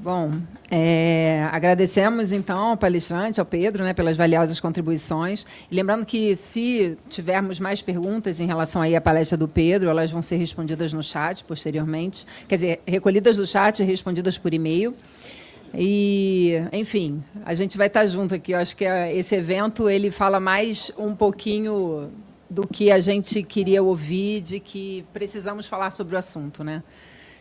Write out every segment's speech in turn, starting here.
Bom, agradecemos, então, ao palestrante, ao Pedro, né, pelas valiosas contribuições. E lembrando que, se tivermos mais perguntas em relação aí à palestra do Pedro, elas vão ser respondidas no chat posteriormente. Quer dizer, recolhidas do chat e respondidas por e-mail. E, enfim, a gente vai estar junto aqui. Eu acho que esse evento ele fala mais um pouquinho do que a gente queria ouvir, de que precisamos falar sobre o assunto, né?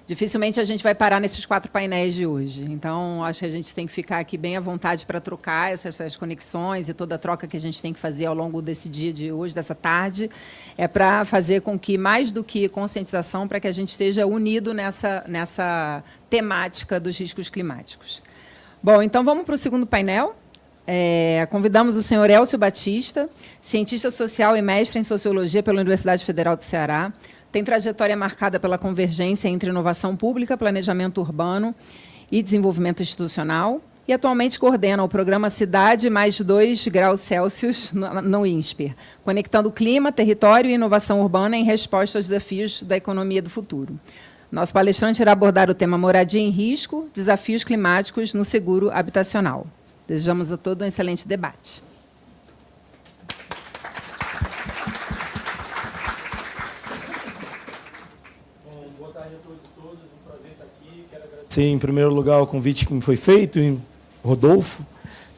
Dificilmente a gente vai parar nesses 4 painéis de hoje. Então, acho que a gente tem que ficar aqui bem à vontade para trocar essas conexões e toda a troca que a gente tem que fazer ao longo desse dia de hoje, dessa tarde, é para fazer com que, mais do que conscientização, para que a gente esteja unido nessa temática dos riscos climáticos. Bom, então vamos para o segundo painel. Convidamos o senhor Elcio Batista, cientista social e mestre em Sociologia pela Universidade Federal do Ceará. Tem trajetória marcada pela convergência entre inovação pública, planejamento urbano e desenvolvimento institucional, e atualmente coordena o programa Cidade mais 2 graus Celsius no INSPER, conectando clima, território e inovação urbana em resposta aos desafios da economia do futuro. Nosso palestrante irá abordar o tema moradia em risco, desafios climáticos no seguro habitacional. Desejamos a todos um excelente debate. Sim, em primeiro lugar, o convite que me foi feito, e Rodolfo,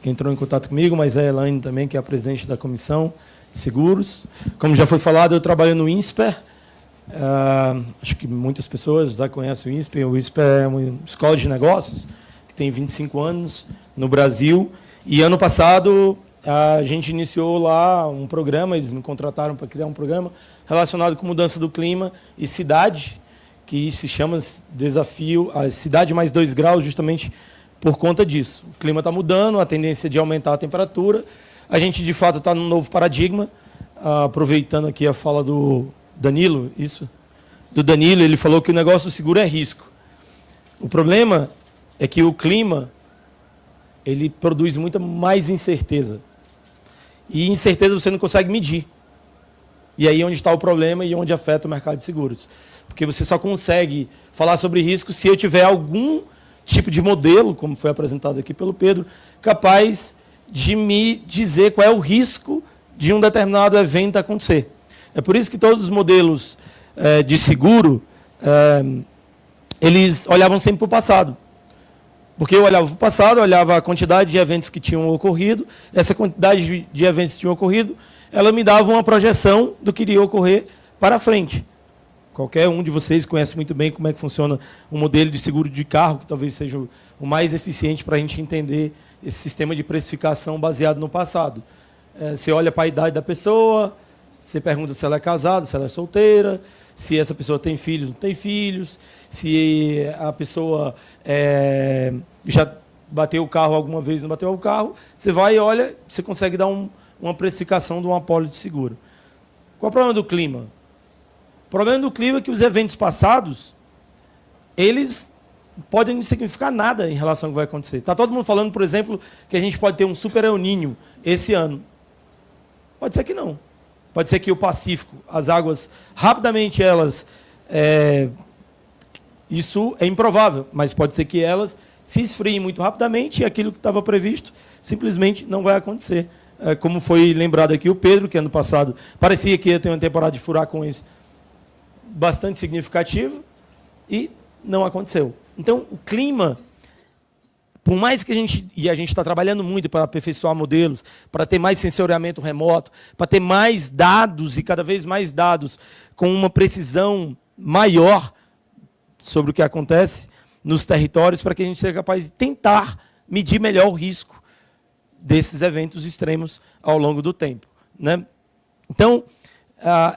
que entrou em contato comigo, mas a Elaine também, que é a presidente da Comissão de Seguros. Como já foi falado, eu trabalho no INSPER. Acho que muitas pessoas já conhecem o INSPER. O INSPER é uma escola de negócios que tem 25 anos no Brasil. E, ano passado, a gente iniciou lá um programa, eles me contrataram para criar um programa relacionado com mudança do clima e cidade, que se chama Desafio a Cidade mais 2 graus, justamente por conta disso. O clima está mudando, a tendência de aumentar a temperatura. A gente, de fato, está num novo paradigma. Aproveitando aqui a fala do Danilo, do Danilo, ele falou que o negócio do seguro é risco. O problema é que o clima ele produz muita mais incerteza. E incerteza você não consegue medir. E aí é onde está o problema e onde afeta o mercado de seguros. Porque você só consegue falar sobre risco se eu tiver algum tipo de modelo, como foi apresentado aqui pelo Pedro, capaz de me dizer qual é o risco de um determinado evento acontecer. É por isso que todos os modelos de seguro, eles olhavam sempre para o passado. Porque eu olhava para o passado, olhava a quantidade de eventos que tinham ocorrido, essa quantidade de eventos que tinham ocorrido, ela me dava uma projeção do que iria ocorrer para frente. Qualquer um de vocês conhece muito bem como é que funciona um modelo de seguro de carro, que talvez seja o mais eficiente para a gente entender esse sistema de precificação baseado no passado. Você olha para a idade da pessoa, você pergunta se ela é casada, se ela é solteira, se essa pessoa tem filhos ou não tem filhos, se a pessoa já bateu o carro alguma vez, não bateu o carro. Você vai e olha, você consegue dar uma precificação de uma apólice de seguro. Qual é o problema do clima? O problema do clima é que os eventos passados, eles podem não significar nada em relação ao que vai acontecer. Está todo mundo falando, por exemplo, que a gente pode ter um super El Niño esse ano. Pode ser que não. Pode ser que o Pacífico, as águas, rapidamente elas... isso é improvável, mas pode ser que elas se esfriem muito rapidamente e aquilo que estava previsto simplesmente não vai acontecer. Como foi lembrado aqui o Pedro, que ano passado parecia que ia ter uma temporada de furacões bastante significativo e não aconteceu. Então, o clima, por mais que a gente está trabalhando muito para aperfeiçoar modelos, para ter mais sensoriamento remoto, para ter mais dados e cada vez mais dados com uma precisão maior sobre o que acontece nos territórios, para que a gente seja capaz de tentar medir melhor o risco desses eventos extremos ao longo do tempo, né? Então,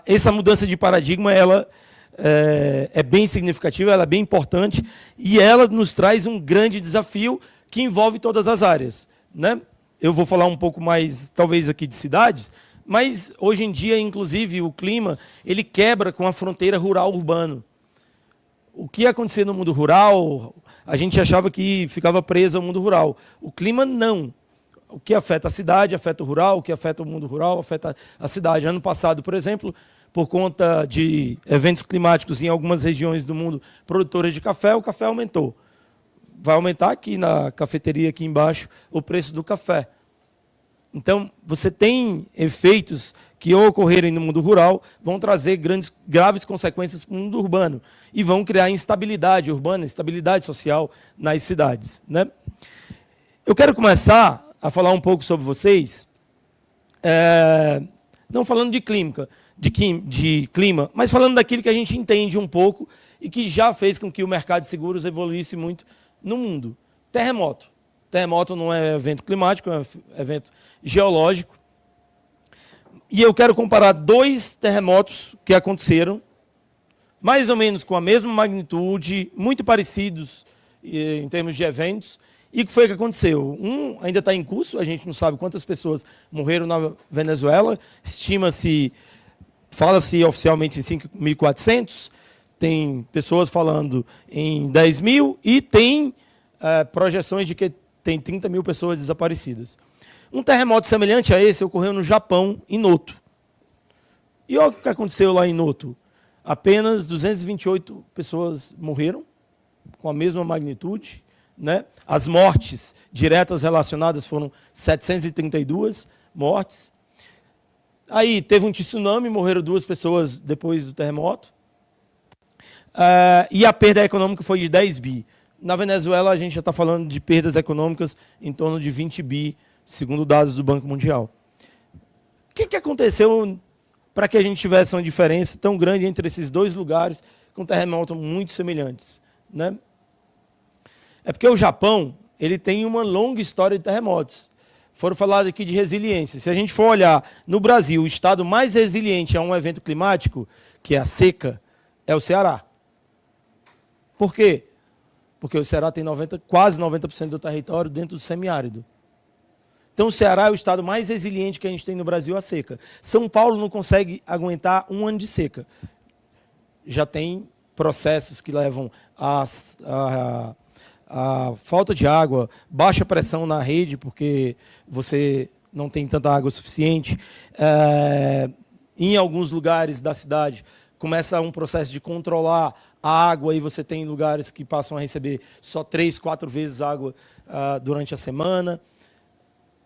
essa mudança de paradigma, ela é bem significativa, ela é bem importante e ela nos traz um grande desafio que envolve todas as áreas, né? Eu vou falar um pouco mais, talvez, aqui de cidades, mas hoje em dia, inclusive, o clima ele quebra com a fronteira rural-urbano. O que acontecia no mundo rural, a gente achava que ficava preso ao mundo rural. O clima, não. O que afeta a cidade, afeta o rural, o que afeta o mundo rural, afeta a cidade. Ano passado, por exemplo, por conta de eventos climáticos em algumas regiões do mundo produtoras de café, o café aumentou. vai aumentar aqui na cafeteria, aqui embaixo, o preço do café. Então, você tem efeitos que, ao ocorrerem no mundo rural, vão trazer graves consequências para o mundo urbano e vão criar instabilidade urbana, instabilidade social nas cidades, né? Eu quero começar a falar um pouco sobre vocês, não falando de clima, mas falando daquilo que a gente entende um pouco e que já fez com que o mercado de seguros evoluísse muito no mundo. Terremoto. Terremoto não é evento climático, é um evento geológico. E eu quero comparar 2 terremotos que aconteceram, mais ou menos com a mesma magnitude, muito parecidos em termos de eventos. E o que foi que aconteceu? Um ainda está em curso, a gente não sabe quantas pessoas morreram na Venezuela, fala-se oficialmente em 5.400, tem pessoas falando em 10 mil e tem projeções de que tem 30 mil pessoas desaparecidas. Um terremoto semelhante a esse ocorreu no Japão, em Noto. E olha o que aconteceu lá em Noto. Apenas 228 pessoas morreram, com a mesma magnitude, né? As mortes diretas relacionadas foram 732 mortes. Aí teve um tsunami, morreram 2 pessoas depois do terremoto. E a perda econômica foi de 10 bi. Na Venezuela, a gente já está falando de perdas econômicas em torno de 20 bi, segundo dados do Banco Mundial. O que aconteceu para que a gente tivesse uma diferença tão grande entre esses 2 lugares com terremotos muito semelhantes, né? É porque o Japão ele tem uma longa história de terremotos. Foram falados aqui de resiliência. Se a gente for olhar no Brasil, o estado mais resiliente a um evento climático, que é a seca, é o Ceará. Por quê? Porque o Ceará tem quase 90% do território dentro do semiárido. Então, o Ceará é o estado mais resiliente que a gente tem no Brasil à seca. São Paulo não consegue aguentar um ano de seca. Já tem processos que levam a falta de água, baixa pressão na rede, porque você não tem tanta água suficiente. Em alguns lugares da cidade, começa um processo de controlar a água, e você tem lugares que passam a receber só 3, 4 vezes água durante a semana.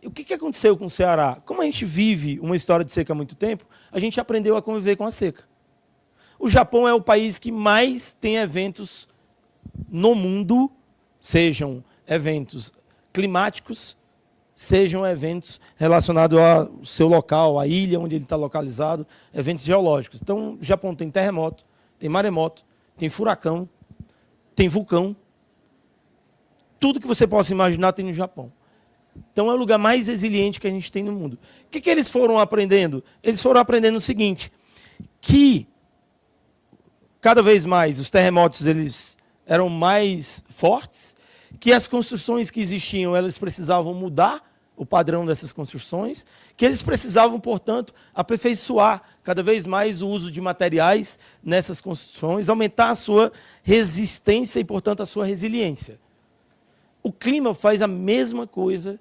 O que aconteceu com o Ceará? Como a gente vive uma história de seca há muito tempo, a gente aprendeu a conviver com a seca. O Japão é o país que mais tem eventos no mundo, sejam eventos climáticos, sejam eventos relacionados ao seu local, à ilha onde ele está localizado, eventos geológicos. Então, o Japão tem terremoto, tem maremoto, tem furacão, tem vulcão. Tudo que você possa imaginar tem no Japão. Então, é o lugar mais resiliente que a gente tem no mundo. O que eles foram aprendendo? Eles foram aprendendo o seguinte, que cada vez mais os terremotos eles eram mais fortes, que as construções que existiam elas precisavam mudar o padrão dessas construções, que eles precisavam, portanto, aperfeiçoar cada vez mais o uso de materiais nessas construções, aumentar a sua resistência e, portanto, a sua resiliência. O clima faz a mesma coisa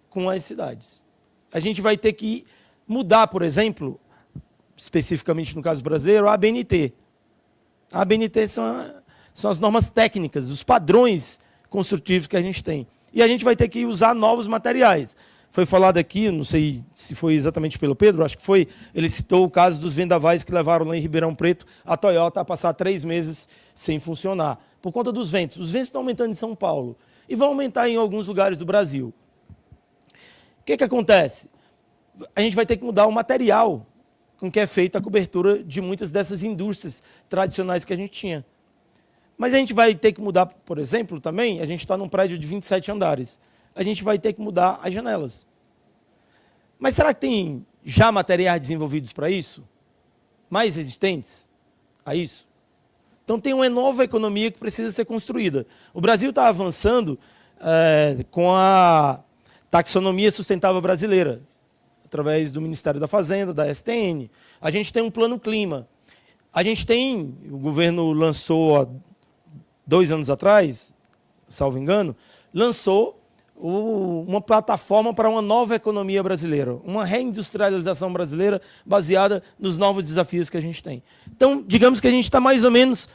com as cidades. A gente vai ter que mudar, por exemplo, especificamente no caso brasileiro, a ABNT. A ABNT são as normas técnicas, os padrões construtivos que a gente tem. E a gente vai ter que usar novos materiais. Foi falado aqui, não sei se foi exatamente pelo Pedro, acho que foi, ele citou o caso dos vendavais que levaram lá em Ribeirão Preto a Toyota a passar 3 meses sem funcionar, por conta dos ventos. Os ventos estão aumentando em São Paulo e vão aumentar em alguns lugares do Brasil. O que acontece? A gente vai ter que mudar o material com que é feita a cobertura de muitas dessas indústrias tradicionais que a gente tinha. Mas a gente vai ter que mudar, por exemplo, também, a gente está num prédio de 27 andares. A gente vai ter que mudar as janelas. Mas será que tem já materiais desenvolvidos para isso? Mais resistentes a isso? Então tem uma nova economia que precisa ser construída. O Brasil está avançando com a taxonomia sustentável brasileira, através do Ministério da Fazenda, da STN. A gente tem um plano clima. O governo lançou há 2 anos atrás, salvo engano, lançou uma plataforma para uma nova economia brasileira, uma reindustrialização brasileira baseada nos novos desafios que a gente tem. Então, digamos que a gente está mais ou menos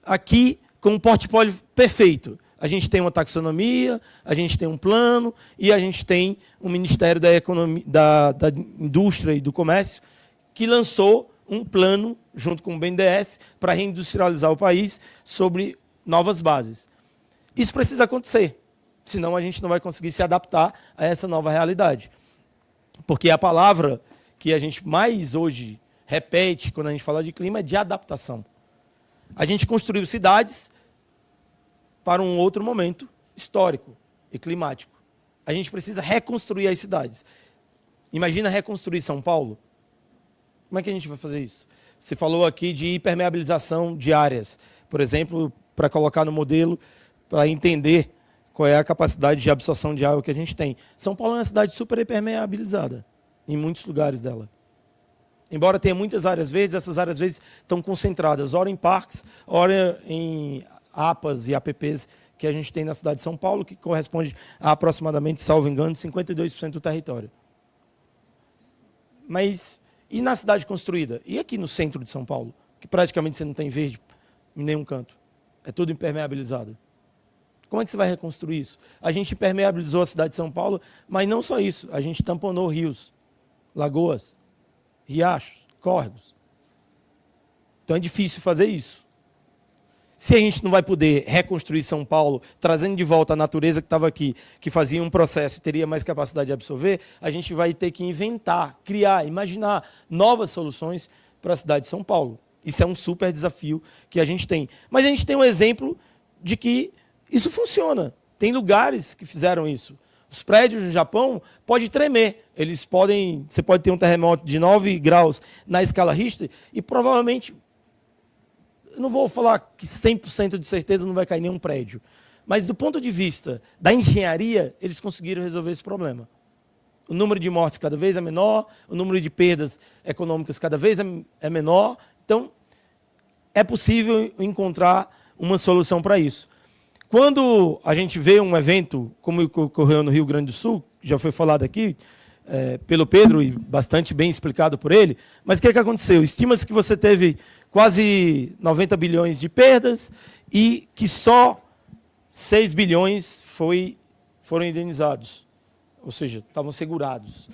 aqui com um portfólio perfeito. A gente tem uma taxonomia, a gente tem um plano e a gente tem o Ministério da Economia, da Indústria e do Comércio, que lançou um plano, junto com o BNDES, para reindustrializar o país sobre novas bases. Isso precisa acontecer, senão a gente não vai conseguir se adaptar a essa nova realidade. Porque a palavra que a gente mais hoje repete quando a gente fala de clima é de adaptação. A gente construiu cidades para um outro momento histórico e climático. A gente precisa reconstruir as cidades. Imagina reconstruir São Paulo. Como é que a gente vai fazer isso? Você falou aqui de hipermeabilização de áreas, por exemplo, para colocar no modelo, para entender qual é a capacidade de absorção de água que a gente tem. São Paulo é uma cidade super hipermeabilizada, em muitos lugares dela. Embora tenha muitas áreas verdes, essas áreas verdes estão concentradas, ora em parques, ora em APAs e APPs que a gente tem na cidade de São Paulo, que corresponde a aproximadamente, salvo engano, 52% do território. Mas, e na cidade construída? E aqui no centro de São Paulo? Que praticamente você não tem verde em nenhum canto. É tudo impermeabilizado. Como é que você vai reconstruir isso? A gente impermeabilizou a cidade de São Paulo, mas não só isso. A gente tamponou rios, lagoas, riachos, córregos. Então é difícil fazer isso. Se a gente não vai poder reconstruir São Paulo, trazendo de volta a natureza que estava aqui, que fazia um processo e teria mais capacidade de absorver, a gente vai ter que inventar, criar, imaginar novas soluções para a cidade de São Paulo. Isso é um super desafio que a gente tem. Mas a gente tem um exemplo de que isso funciona. Tem lugares que fizeram isso. Os prédios no Japão podem tremer. Você pode ter um terremoto de 9 graus na escala Richter e provavelmente, eu não vou falar que 100% de certeza não vai cair nenhum prédio, mas do ponto de vista da engenharia, eles conseguiram resolver esse problema. O número de mortes cada vez é menor, o número de perdas econômicas cada vez é menor. Então, é possível encontrar uma solução para isso. Quando a gente vê um evento como ocorreu no Rio Grande do Sul, já foi falado aqui pelo Pedro e bastante bem explicado por ele, mas o que aconteceu? Estima-se que você teve quase 90 bilhões de perdas e que só 6 bilhões foram indenizados, ou seja, estavam segurados.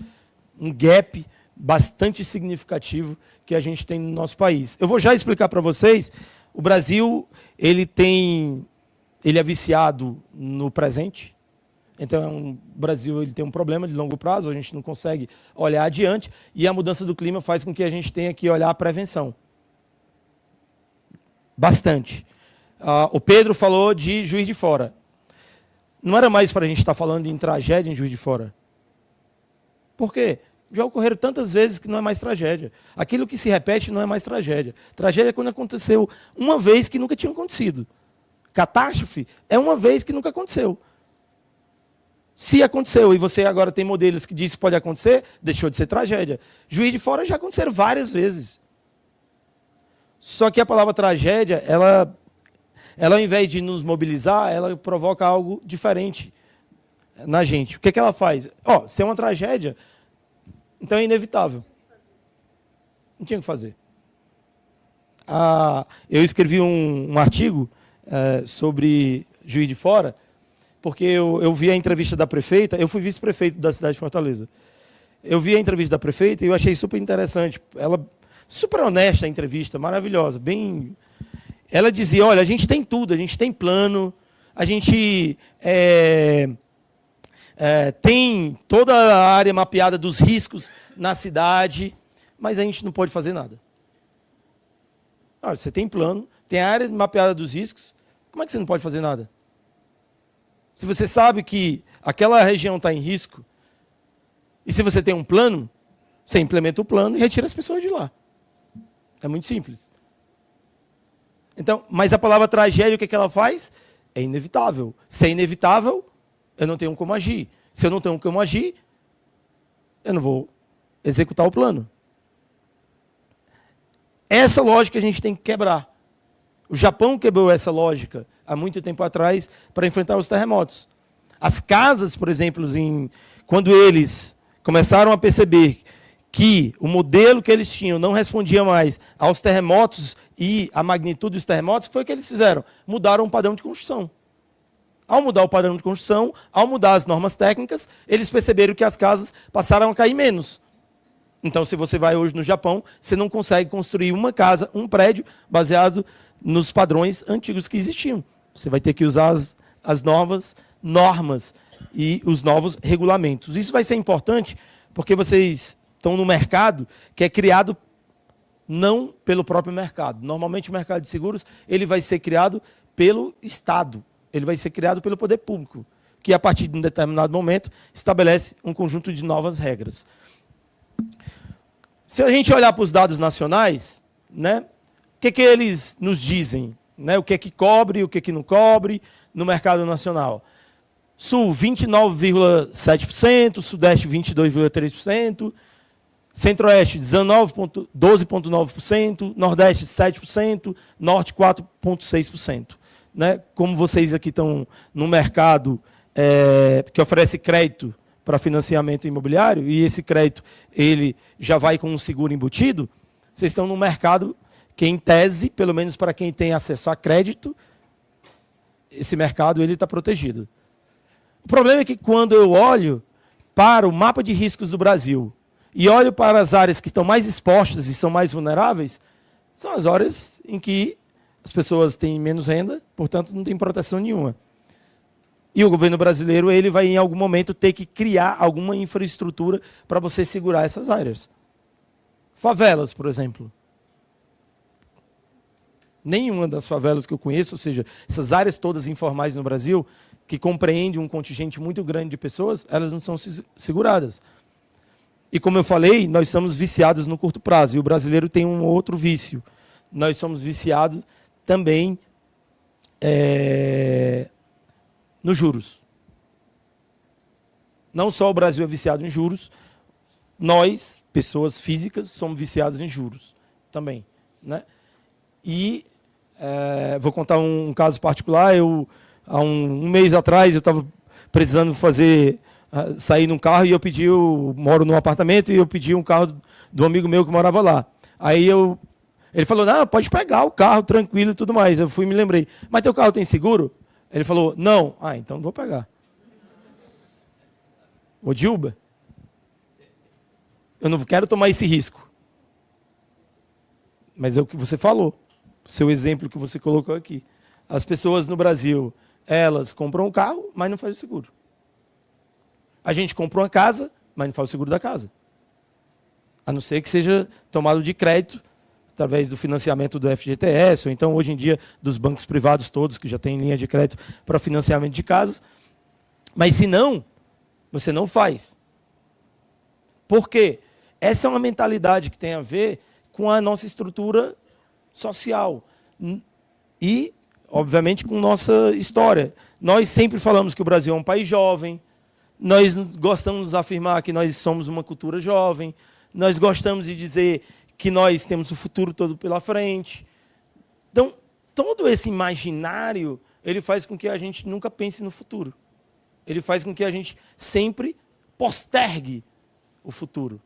Um gap bastante significativo que a gente tem no nosso país. Eu vou já explicar para vocês, o Brasil ele é viciado no presente. Então, o Brasil ele tem um problema de longo prazo, a gente não consegue olhar adiante, e a mudança do clima faz com que a gente tenha que olhar a prevenção. Bastante. O Pedro falou de Juiz de Fora. Não era mais para a gente estar falando em tragédia em Juiz de Fora. Por quê? Já ocorreram tantas vezes que não é mais tragédia. Aquilo que se repete não é mais tragédia. Tragédia é quando aconteceu uma vez que nunca tinha acontecido. Catástrofe é uma vez que nunca aconteceu. Se aconteceu e você agora tem modelos que dizem que pode acontecer, deixou de ser tragédia. Juiz de Fora já aconteceram várias vezes. Só que a palavra tragédia, ela ao invés de nos mobilizar, ela provoca algo diferente na gente. O que ela faz? Se é uma tragédia, então é inevitável. Não tinha o que fazer. Eu escrevi um artigo sobre Juiz de Fora, porque eu vi a entrevista da prefeita, eu fui vice-prefeito da cidade de Fortaleza. Eu vi a entrevista da prefeita e eu achei super interessante. Ela, super honesta a entrevista, maravilhosa. Ela dizia, olha, a gente tem tudo, a gente tem plano, a gente tem toda a área mapeada dos riscos na cidade, mas a gente não pode fazer nada. Olha, você tem plano, tem a área mapeada dos riscos, como é que você não pode fazer nada? Se você sabe que aquela região está em risco, e se você tem um plano, você implementa o plano e retira as pessoas de lá. É muito simples. Então, mas a palavra tragédia, o que ela faz? É inevitável. Se é inevitável, eu não tenho como agir. Se eu não tenho como agir, eu não vou executar o plano. Essa lógica a gente tem que quebrar. O Japão quebrou essa lógica há muito tempo atrás para enfrentar os terremotos. As casas, por exemplo, quando eles começaram a perceber que o modelo que eles tinham não respondia mais aos terremotos e à magnitude dos terremotos, o que foi que eles fizeram? Mudaram o padrão de construção. Ao mudar o padrão de construção, ao mudar as normas técnicas, eles perceberam que as casas passaram a cair menos. Então, se você vai hoje no Japão, você não consegue construir uma casa, um prédio, baseado nos padrões antigos que existiam. Você vai ter que usar as novas normas e os novos regulamentos. Isso vai ser importante porque vocês estão no mercado que é criado não pelo próprio mercado. Normalmente, o mercado de seguros ele vai ser criado pelo Estado. Ele vai ser criado pelo poder público, que a partir de um determinado momento estabelece um conjunto de novas regras. Se a gente olhar para os dados nacionais, né, o que eles nos dizem? Né, o que cobre, o que não cobre no mercado nacional? Sul, 29,7%, Sudeste, 22,3%, Centro-Oeste, 12,9%, Nordeste, 7%, Norte, 4,6%. Né? Como vocês aqui estão no mercado que oferece crédito para financiamento imobiliário, e esse crédito ele já vai com um seguro embutido, vocês estão no mercado que, em tese, pelo menos para quem tem acesso a crédito, esse mercado ele está protegido. O problema é que, quando eu olho para o mapa de riscos do Brasil e olho para as áreas que estão mais expostas e são mais vulneráveis, são as áreas em que as pessoas têm menos renda, portanto, não tem proteção nenhuma. E o governo brasileiro ele vai, em algum momento, ter que criar alguma infraestrutura para você segurar essas áreas. Favelas, por exemplo. Nenhuma das favelas que eu conheço, ou seja, essas áreas todas informais no Brasil, que compreendem um contingente muito grande de pessoas, elas não são seguradas. E, como eu falei, nós somos viciados no curto prazo, e o brasileiro tem um outro vício. Nós somos viciados também nos juros. Não só o Brasil é viciado em juros, nós, pessoas físicas, somos viciados em juros também. Né? E vou contar um caso particular. Há um mês atrás, eu estava precisando sair num carro, e eu moro num apartamento, e eu pedi um carro do amigo meu que morava lá. Aí ele falou, não, pode pegar o carro, tranquilo e tudo mais. Eu fui e me lembrei, mas teu carro tem seguro? Ele falou, não. Ah, então não vou pegar. Vou de Uber. Eu não quero tomar esse risco. Mas é o que você falou, o seu exemplo que você colocou aqui. As pessoas no Brasil, elas compram um carro, mas não fazem o seguro. A gente compra uma casa, mas não faz o seguro da casa. A não ser que seja tomado de crédito, através do financiamento do FGTS, ou então, hoje em dia, dos bancos privados todos, que já têm linha de crédito para financiamento de casas. Mas, se não, você não faz. Por quê? Essa é uma mentalidade que tem a ver com a nossa estrutura social. E, obviamente, com nossa história. Nós sempre falamos que o Brasil é um país jovem, nós gostamos de afirmar que nós somos uma cultura jovem, nós gostamos de dizer que nós temos o futuro todo pela frente. Então, todo esse imaginário, ele faz com que a gente nunca pense no futuro. Ele faz com que a gente sempre postergue o futuro.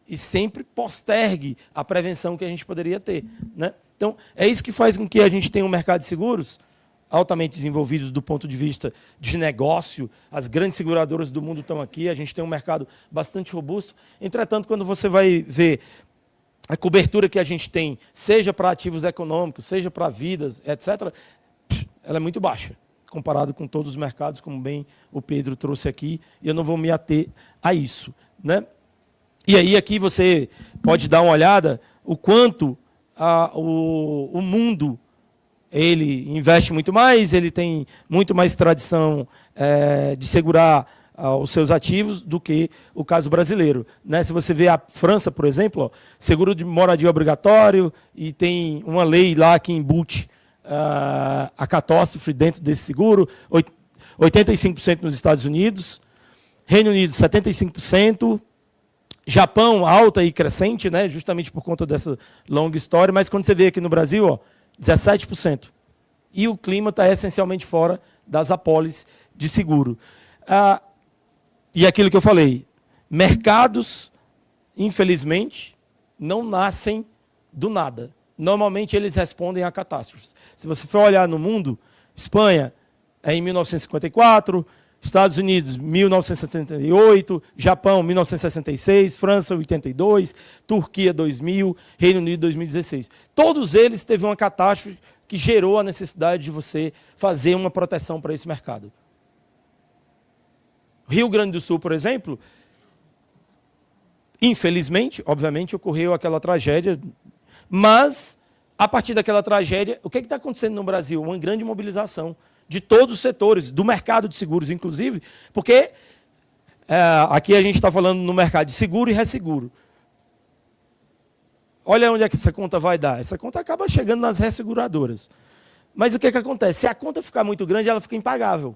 E sempre postergue a prevenção que a gente poderia ter. Né? Então, é isso que faz com que a gente tenha um mercado de seguros altamente desenvolvidos do ponto de vista de negócio. As grandes seguradoras do mundo estão aqui, a gente tem um mercado bastante robusto. Entretanto, quando você vai ver a cobertura que a gente tem, seja para ativos econômicos, seja para vidas, etc., ela é muito baixa, comparado com todos os mercados, como bem o Pedro trouxe aqui, e eu não vou me ater a isso. Né? E aí, aqui você pode dar uma olhada o quanto o mundo ele investe muito mais, ele tem muito mais tradição de segurar os seus ativos do que o caso brasileiro. Né? Se você vê a França, por exemplo, ó, seguro de moradia obrigatório, e tem uma lei lá que embute a catástrofe dentro desse seguro, 85% nos Estados Unidos, Reino Unido 75%, Japão alta e crescente, né? Justamente por conta dessa longa história, mas quando você vê aqui no Brasil, ó, 17%. E o clima está essencialmente fora das apólices de seguro. E aquilo que eu falei, mercados, infelizmente, não nascem do nada. Normalmente, eles respondem a catástrofes. Se você for olhar no mundo, Espanha, em 1954, Estados Unidos, 1968, Japão, 1966, França, 82, Turquia, 2000, Reino Unido, 2016. Todos eles teve uma catástrofe que gerou a necessidade de você fazer uma proteção para esse mercado. Rio Grande do Sul, por exemplo, infelizmente, obviamente, ocorreu aquela tragédia, mas, a partir daquela tragédia, o que está acontecendo no Brasil? Uma grande mobilização de todos os setores, do mercado de seguros, inclusive, porque aqui a gente está falando no mercado de seguro e resseguro. Olha onde é que essa conta vai dar. Essa conta acaba chegando nas resseguradoras. Mas o que acontece? Se a conta ficar muito grande, ela fica impagável.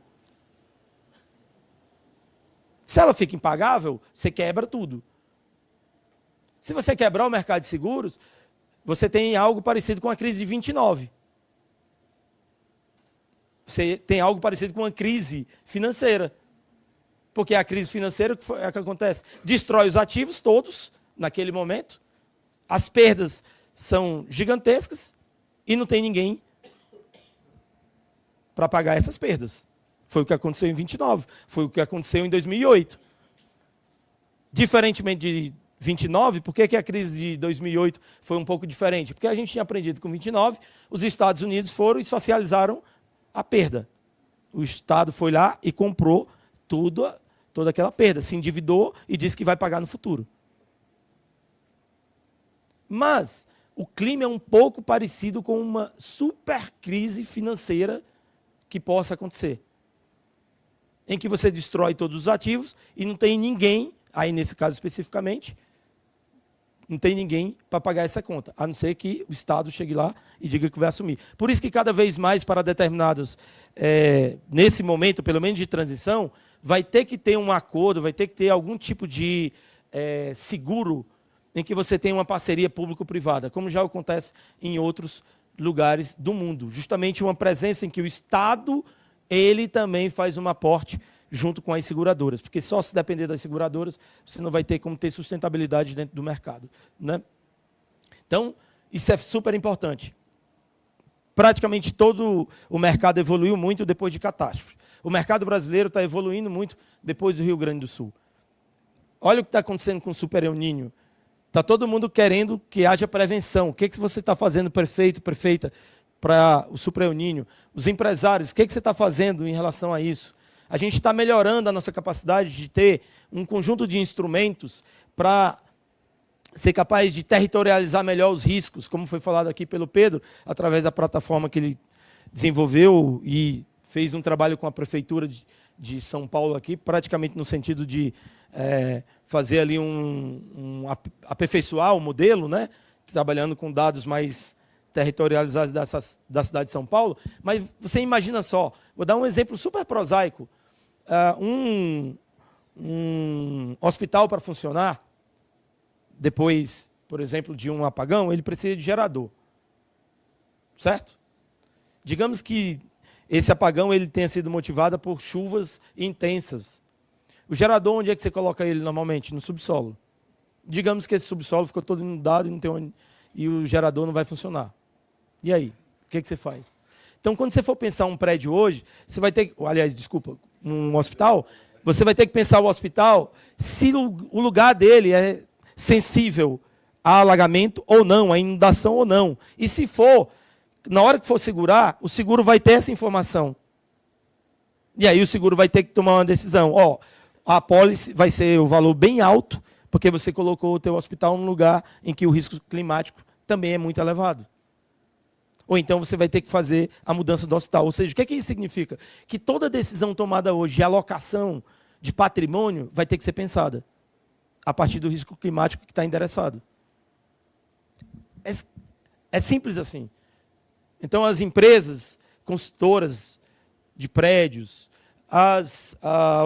Se ela fica impagável, você quebra tudo. Se você quebrar o mercado de seguros, você tem algo parecido com a crise de 29. Você tem algo parecido com uma crise financeira. Porque a crise financeira, o que acontece? Destrói os ativos todos, naquele momento. As perdas são gigantescas e não tem ninguém para pagar essas perdas. Foi o que aconteceu em 29, foi o que aconteceu em 2008. Diferentemente de 29, por que a crise de 2008 foi um pouco diferente? Porque a gente tinha aprendido com 29, os Estados Unidos foram e socializaram a perda. O Estado foi lá e comprou toda aquela perda, se endividou e disse que vai pagar no futuro. Mas o clima é um pouco parecido com uma super crise financeira que possa acontecer. Em que você destrói todos os ativos e não tem ninguém, aí nesse caso especificamente, não tem ninguém para pagar essa conta, a não ser que o Estado chegue lá e diga que vai assumir. Por isso que cada vez mais, para determinados, nesse momento, pelo menos de transição, vai ter que ter um acordo, vai ter que ter algum tipo de seguro em que você tem uma parceria público-privada, como já acontece em outros lugares do mundo. Justamente uma presença em que o Estado, ele também faz um aporte junto com as seguradoras, porque só se depender das seguradoras, você não vai ter como ter sustentabilidade dentro do mercado, né? Então, isso é super importante. Praticamente todo o mercado evoluiu muito depois de catástrofe. O mercado brasileiro está evoluindo muito depois do Rio Grande do Sul. Olha o que está acontecendo com o Super El Niño. Está todo mundo querendo que haja prevenção. O que você está fazendo, prefeito, prefeita, para o Super El Niño? Os empresários, o que você está fazendo em relação a isso? A gente está melhorando a nossa capacidade de ter um conjunto de instrumentos para ser capaz de territorializar melhor os riscos, como foi falado aqui pelo Pedro, através da plataforma que ele desenvolveu e fez um trabalho com a Prefeitura de São Paulo aqui, praticamente no sentido de fazer ali aperfeiçoar o modelo, né? Trabalhando com dados mais territorializados da cidade de São Paulo. Mas você imagina só, vou dar um exemplo super prosaico. Um hospital para funcionar, depois, por exemplo, de um apagão, ele precisa de gerador. Certo? Digamos que esse apagão ele tenha sido motivado por chuvas intensas. O gerador, onde é que você coloca ele normalmente? No subsolo. Digamos que esse subsolo ficou todo inundado e, não tem onde, e o gerador não vai funcionar. E aí? O que você faz? Então, quando você for pensar um prédio hoje, você vai ter, um hospital, você vai ter que pensar o hospital se o lugar dele é sensível a alagamento ou não, a inundação ou não. E se for, na hora que for segurar, o seguro vai ter essa informação. E aí o seguro vai ter que tomar uma decisão. A apólice vai ser o valor bem alto, porque você colocou o teu hospital num lugar em que o risco climático também é muito elevado. Ou então você vai ter que fazer a mudança do hospital. Ou seja, o que isso significa? Que toda decisão tomada hoje de alocação de patrimônio vai ter que ser pensada a partir do risco climático que está endereçado. É simples assim. Então, as empresas consultoras de prédios,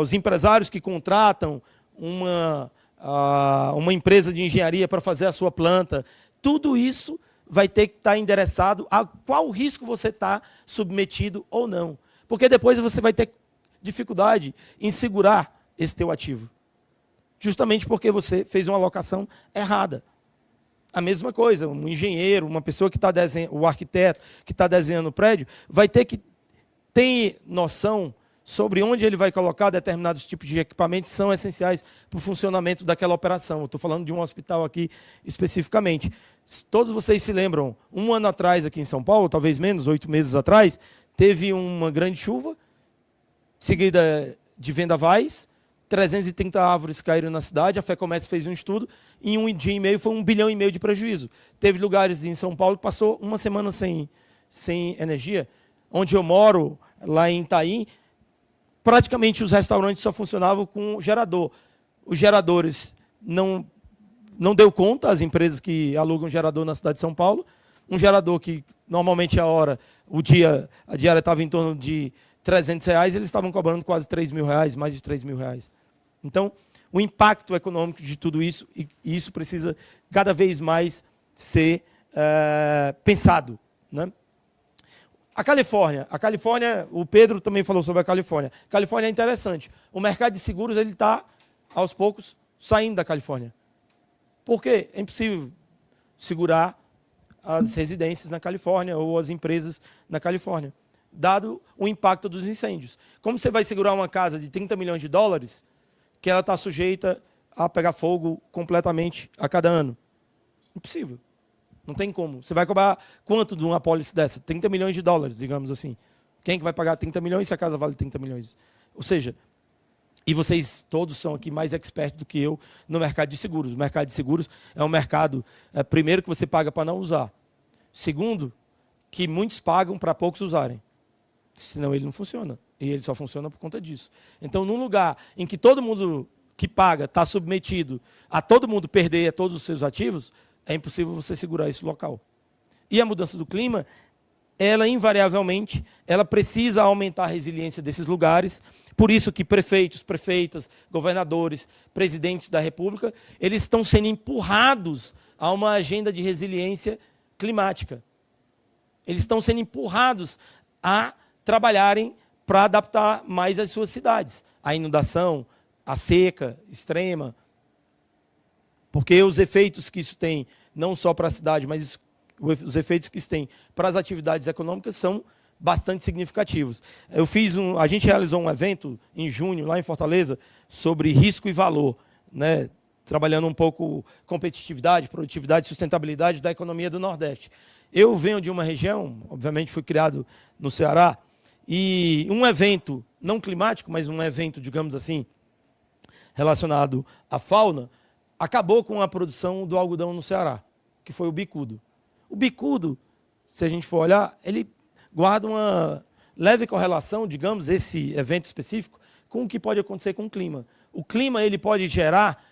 os empresários que contratam uma empresa de engenharia para fazer a sua planta, tudo isso vai ter que estar endereçado a qual risco você está submetido ou não. Porque depois você vai ter dificuldade em segurar esse teu ativo. Justamente porque você fez uma alocação errada. A mesma coisa, um engenheiro, uma pessoa que está desenhando, o arquiteto que está desenhando o prédio, vai ter que tem noção sobre onde ele vai colocar determinados tipos de equipamentos que são essenciais para o funcionamento daquela operação. Eu estou falando de um hospital aqui especificamente. Todos vocês se lembram, um ano atrás aqui em São Paulo, talvez menos, 8 meses atrás, teve uma grande chuva, seguida de vendavais, 330 árvores caíram na cidade, a FEComércio fez um estudo, em um dia e meio foi 1,5 bilhão de prejuízo. Teve lugares em São Paulo que passou uma semana sem energia. Onde eu moro, lá em Itaim, praticamente os restaurantes só funcionavam com gerador. Os geradores não deu conta, as empresas que alugam gerador na cidade de São Paulo. Um gerador que normalmente a diária estava em torno de R$300, eles estavam cobrando quase R$3.000, mais de R$3.000. Então, o impacto econômico de tudo isso, e isso precisa cada vez mais ser pensado, né? A Califórnia, o Pedro também falou sobre a Califórnia. A Califórnia é interessante. O mercado de seguros está, aos poucos, saindo da Califórnia. Por quê? É impossível segurar as residências na Califórnia ou as empresas na Califórnia, dado o impacto dos incêndios. Como você vai segurar uma casa de $30 milhões que ela está sujeita a pegar fogo completamente a cada ano? Impossível. Não tem como. Você vai cobrar quanto de uma apólice dessa? $30 milhões, digamos assim. Quem que vai pagar 30 milhões se a casa vale 30 milhões? Ou seja, e vocês todos são aqui mais expertos do que eu no mercado de seguros. O mercado de seguros é um mercado, primeiro, que você paga para não usar. Segundo, que muitos pagam para poucos usarem. Senão ele não funciona. E ele só funciona por conta disso. Então, num lugar em que todo mundo que paga está submetido a todo mundo perder todos os seus ativos, é impossível você segurar esse local. E a mudança do clima, ela invariavelmente, ela precisa aumentar a resiliência desses lugares. Por isso que prefeitos, prefeitas, governadores, presidentes da República, eles estão sendo empurrados a uma agenda de resiliência climática. Eles estão sendo empurrados a trabalharem para adaptar mais as suas cidades. A inundação, a seca extrema, porque os efeitos que isso tem, não só para a cidade, mas os efeitos que isso tem para as atividades econômicas são bastante significativos. A gente realizou um evento em junho, lá em Fortaleza, sobre risco e valor, né? Trabalhando um pouco competitividade, produtividade e sustentabilidade da economia do Nordeste. Eu venho de uma região, obviamente fui criado no Ceará, e um evento, não climático, mas um evento, digamos assim, relacionado à fauna, acabou com a produção do algodão no Ceará, que foi o bicudo. O bicudo, se a gente for olhar, ele guarda uma leve correlação, digamos, esse evento específico, com o que pode acontecer com o clima. O clima ele pode gerar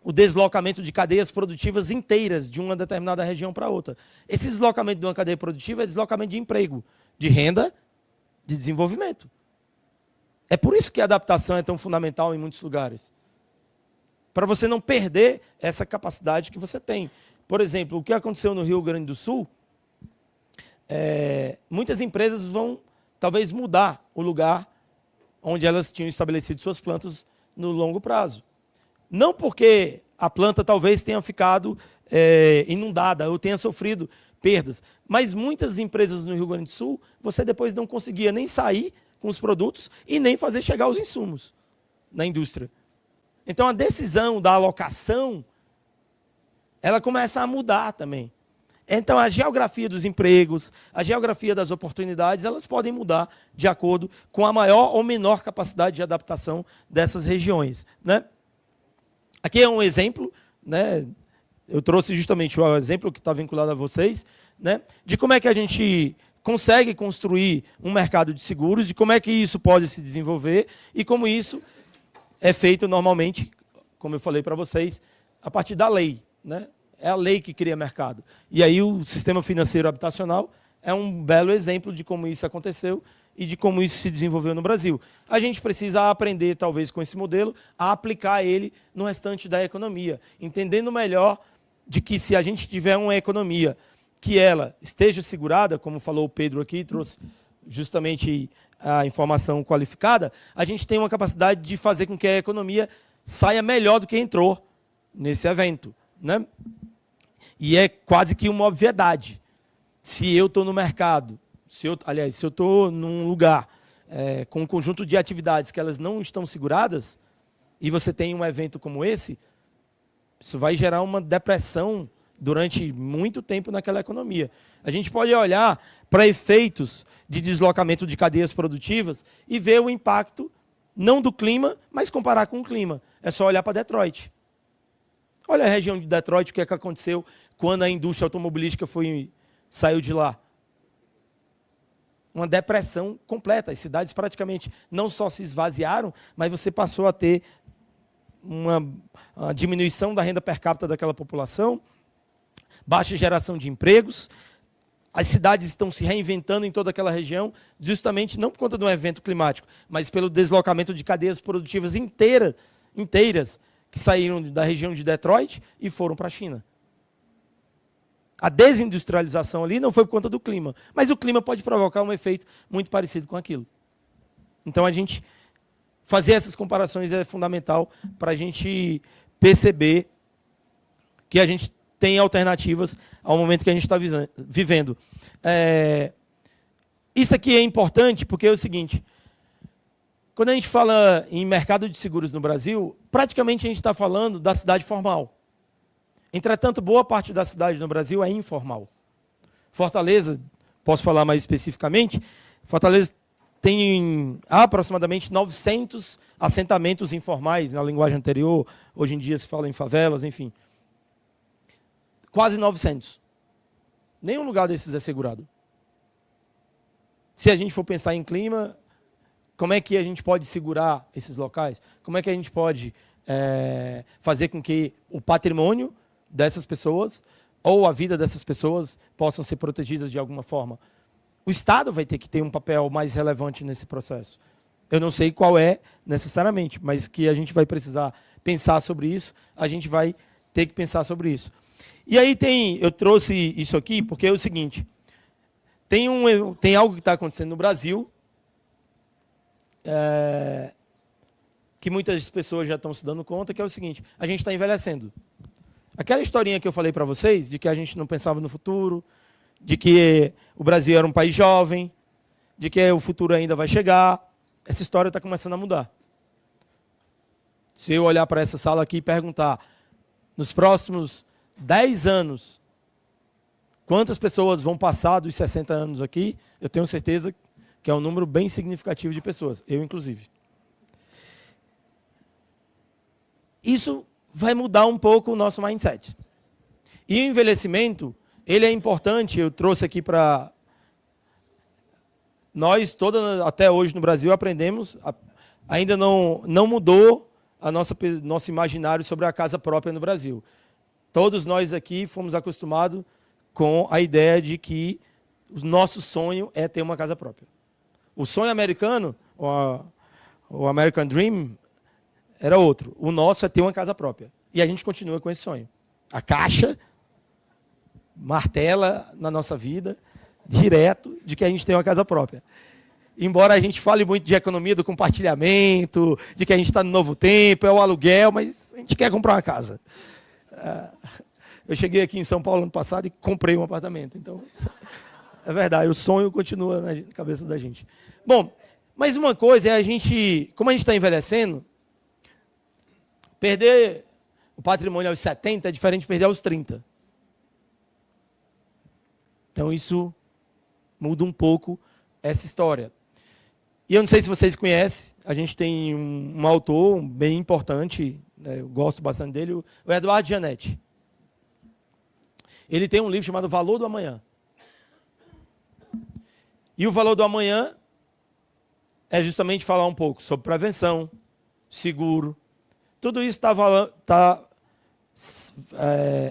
o deslocamento de cadeias produtivas inteiras de uma determinada região para outra. Esse deslocamento de uma cadeia produtiva é deslocamento de emprego, de renda, de desenvolvimento. É por isso que a adaptação é tão fundamental em muitos lugares. Para você não perder essa capacidade que você tem. Por exemplo, o que aconteceu no Rio Grande do Sul, muitas empresas vão talvez mudar o lugar onde elas tinham estabelecido suas plantas no longo prazo. Não porque a planta talvez tenha ficado inundada ou tenha sofrido perdas, mas muitas empresas no Rio Grande do Sul, você depois não conseguia nem sair com os produtos e nem fazer chegar os insumos na indústria. Então, a decisão da alocação, ela começa a mudar também. Então, a geografia dos empregos, a geografia das oportunidades, elas podem mudar de acordo com a maior ou menor capacidade de adaptação dessas regiões, né? Aqui é um exemplo, né? Eu trouxe justamente o exemplo que está vinculado a vocês, né? De como é que a gente consegue construir um mercado de seguros, de como é que isso pode se desenvolver e como isso é feito normalmente, como eu falei para vocês, a partir da lei, né? É a lei que cria mercado. E aí o sistema financeiro habitacional é um belo exemplo de como isso aconteceu e de como isso se desenvolveu no Brasil. A gente precisa aprender, talvez, com esse modelo, a aplicar ele no restante da economia, entendendo melhor de que se a gente tiver uma economia que ela esteja segurada, como falou o Pedro aqui, trouxe justamente a informação qualificada, a gente tem uma capacidade de fazer com que a economia saia melhor do que entrou nesse evento, né? E é quase que uma obviedade. Se eu estou no mercado, se eu estou num lugar com um conjunto de atividades que elas não estão seguradas, e você tem um evento como esse, isso vai gerar uma depressão durante muito tempo naquela economia. A gente pode olhar para efeitos de deslocamento de cadeias produtivas e ver o impacto, não do clima, mas comparar com o clima. É só olhar para Detroit. Olha a região de Detroit, o que é que aconteceu quando a indústria automobilística saiu de lá. Uma depressão completa. As cidades praticamente não só se esvaziaram, mas você passou a ter uma diminuição da renda per capita daquela população, baixa geração de empregos. As cidades estão se reinventando em toda aquela região, justamente não por conta de um evento climático, mas pelo deslocamento de cadeias produtivas inteiras que saíram da região de Detroit e foram para a China. A desindustrialização ali não foi por conta do clima, mas o clima pode provocar um efeito muito parecido com aquilo. Então, a gente fazer essas comparações é fundamental para a gente perceber que a gente tem alternativas ao momento que a gente está vivendo. Isso aqui é importante porque é o seguinte: quando a gente fala em mercado de seguros no Brasil, praticamente a gente está falando da cidade formal. Entretanto, boa parte da cidade no Brasil é informal. Fortaleza, posso falar mais especificamente, Fortaleza tem aproximadamente 900 assentamentos informais, na linguagem anterior, hoje em dia se fala em favelas, enfim. Quase 900. Nenhum lugar desses é segurado. Se a gente for pensar em clima, como é que a gente pode segurar esses locais? Como é que a gente pode fazer com que o patrimônio dessas pessoas ou a vida dessas pessoas possam ser protegidas de alguma forma? O Estado vai ter que ter um papel mais relevante nesse processo. Eu não sei qual é necessariamente, mas que a gente vai precisar pensar sobre isso, a gente vai ter que pensar sobre isso. E aí eu trouxe isso aqui porque é o seguinte: tem algo que está acontecendo no Brasil, que muitas pessoas já estão se dando conta, que é o seguinte: a gente está envelhecendo. Aquela historinha que eu falei para vocês, de que a gente não pensava no futuro, de que o Brasil era um país jovem, de que o futuro ainda vai chegar, essa história está começando a mudar. Se eu olhar para essa sala aqui e perguntar, nos próximos 10 anos, quantas pessoas vão passar dos 60 anos aqui, eu tenho certeza que é um número bem significativo de pessoas, eu inclusive. Isso vai mudar um pouco o nosso mindset. E o envelhecimento, ele é importante, eu trouxe aqui para nós, até hoje no Brasil, aprendemos, ainda não mudou nosso imaginário sobre a casa própria no Brasil. Todos nós aqui fomos acostumados com a ideia de que o nosso sonho é ter uma casa própria. O sonho americano, o American Dream, era outro. O nosso é ter uma casa própria. E a gente continua com esse sonho. A Caixa martela na nossa vida, direto, de que a gente tem uma casa própria. Embora a gente fale muito de economia do compartilhamento, de que a gente está no novo tempo, é o aluguel, mas a gente quer comprar uma casa. Eu cheguei aqui em São Paulo ano passado e comprei um apartamento. Então, é verdade, o sonho continua na cabeça da gente. Bom, mas uma coisa é como a gente está envelhecendo, perder o patrimônio aos 70 é diferente de perder aos 30. Então, isso muda um pouco essa história. E eu não sei se vocês conhecem, a gente tem um autor bem importante, né, eu gosto bastante dele, o Eduardo Gianetti. Ele tem um livro chamado Valor do Amanhã. E o Valor do Amanhã é justamente falar um pouco sobre prevenção, seguro. Tudo isso está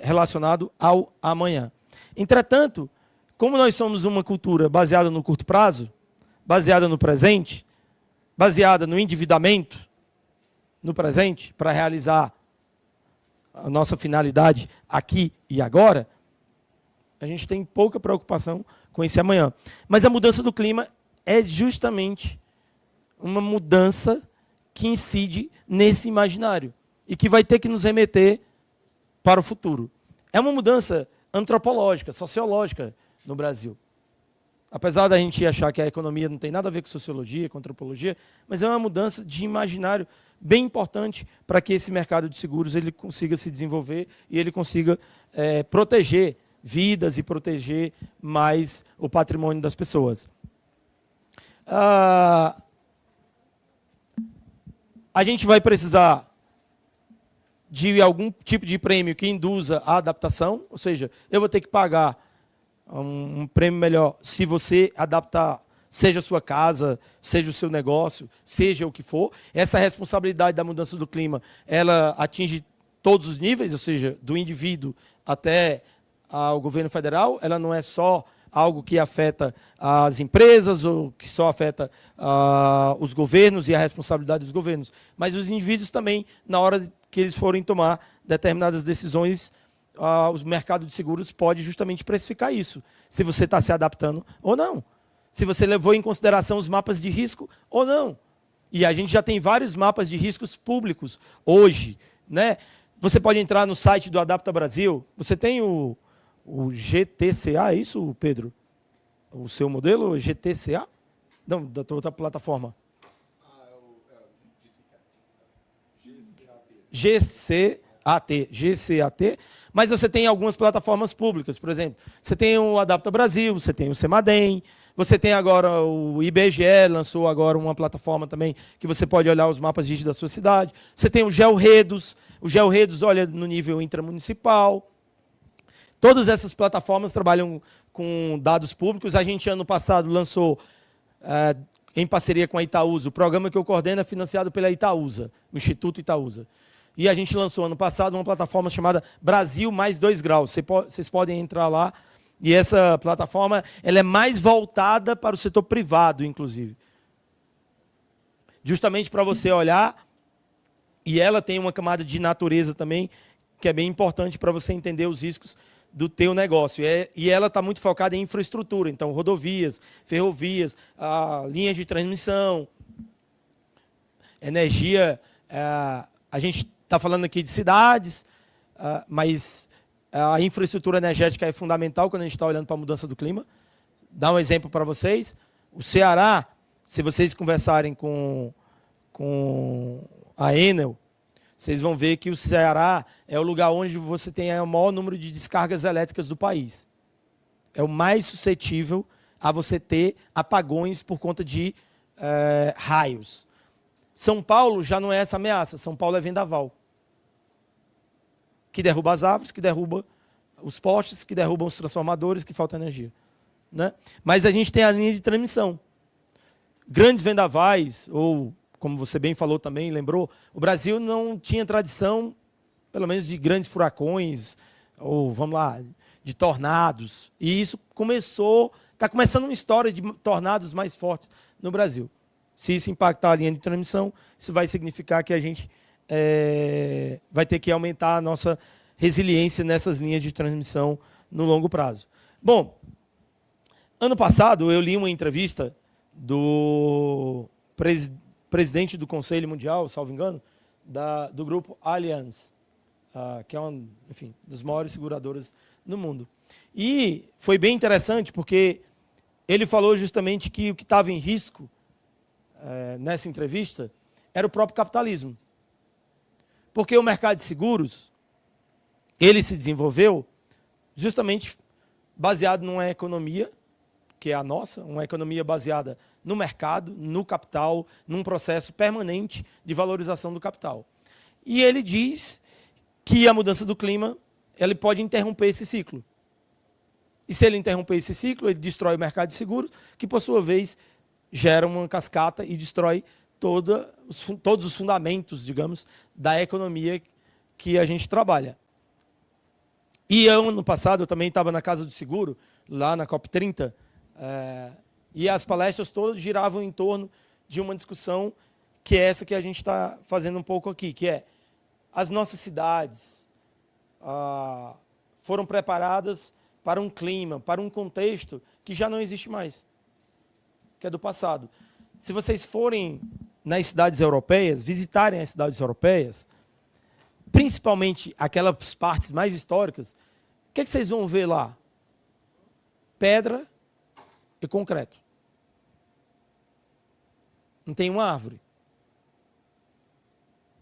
relacionado ao amanhã. Entretanto, como nós somos uma cultura baseada no curto prazo, baseada no presente, baseada no endividamento, no presente, para realizar a nossa finalidade aqui e agora, a gente tem pouca preocupação com esse amanhã. Mas a mudança do clima é justamente uma mudança que incide nesse imaginário e que vai ter que nos remeter para o futuro. É uma mudança antropológica, sociológica no Brasil. Apesar da gente achar que a economia não tem nada a ver com sociologia, com antropologia, mas é uma mudança de imaginário bem importante para que esse mercado de seguros ele consiga se desenvolver e ele consiga proteger vidas e proteger mais o patrimônio das pessoas. A gente vai precisar de algum tipo de prêmio que induza a adaptação, ou seja, eu vou ter que pagar um prêmio melhor se você adaptar, seja a sua casa, seja o seu negócio, seja o que for. Essa responsabilidade da mudança do clima, ela atinge todos os níveis, ou seja, do indivíduo até ao governo federal. Ela não é só algo que afeta as empresas ou que só afeta os governos e a responsabilidade dos governos, mas os indivíduos também, na hora que eles forem tomar determinadas decisões, o mercado de seguros pode justamente precificar isso, se você está se adaptando ou não, se você levou em consideração os mapas de risco ou não. E a gente já tem vários mapas de riscos públicos hoje, né? Você pode entrar no site do Adapta Brasil, você tem o GTCA, é isso, Pedro? O seu modelo, GTCA? Não, da outra plataforma. GCAT, mas você tem algumas plataformas públicas, por exemplo, você tem o Adapta Brasil, você tem o Semadem, você tem agora o IBGE, lançou agora uma plataforma também que você pode olhar os mapas de risco da sua cidade, você tem o GeoRedos olha no nível intramunicipal. Todas essas plataformas trabalham com dados públicos. A gente, ano passado, lançou, em parceria com a Itaúsa, o programa que eu coordeno é financiado pela Itaúsa, o Instituto Itaúsa. E a gente lançou, ano passado, uma plataforma chamada Brasil Mais 2 Graus. Vocês podem entrar lá. E essa plataforma ela é mais voltada para o setor privado, inclusive. Justamente para você olhar. E ela tem uma camada de natureza também, que é bem importante para você entender os riscos do teu negócio. E ela está muito focada em infraestrutura, então rodovias, ferrovias, linhas de transmissão, energia. A gente está falando aqui de cidades, mas a infraestrutura energética é fundamental quando a gente está olhando para a mudança do clima. Dá um exemplo para vocês. O Ceará, se vocês conversarem com a Enel, vocês vão ver que o Ceará é o lugar onde você tem o maior número de descargas elétricas do país. É o mais suscetível a você ter apagões por conta de raios. São Paulo já não é essa ameaça. São Paulo é vendaval, que derruba as árvores, que derruba os postes, que derrubam os transformadores, que falta energia, né? Mas a gente tem a linha de transmissão. Grandes vendavais, ou, como você bem falou também, lembrou, o Brasil não tinha tradição, pelo menos de grandes furacões, ou, vamos lá, de tornados. E isso está começando uma história de tornados mais fortes no Brasil. Se isso impactar a linha de transmissão, isso vai significar que a gente vai ter que aumentar a nossa resiliência nessas linhas de transmissão no longo prazo. Bom, ano passado eu li uma entrevista do presidente do Conselho Mundial, salvo engano, do grupo Allianz, que é uma, enfim, das maiores seguradoras no mundo. E foi bem interessante porque ele falou justamente que o que estava em risco nessa entrevista era o próprio capitalismo. Porque o mercado de seguros, ele se desenvolveu justamente baseado numa economia, que é a nossa, uma economia baseada no mercado, no capital, num processo permanente de valorização do capital. E ele diz que a mudança do clima ele pode interromper esse ciclo. E se ele interromper esse ciclo, ele destrói o mercado de seguros, que, por sua vez, gera uma cascata e destrói todos os fundamentos, digamos, da economia que a gente trabalha. E ano passado eu também estava na Casa do Seguro, lá na COP30, e as palestras todas giravam em torno de uma discussão que é essa que a gente está fazendo um pouco aqui, que é as nossas cidades foram preparadas para um clima, para um contexto que já não existe mais, que é do passado. Se vocês forem nas cidades europeias, visitarem as cidades europeias, principalmente aquelas partes mais históricas, o que vocês vão ver lá? Pedra e concreto. Não tem uma árvore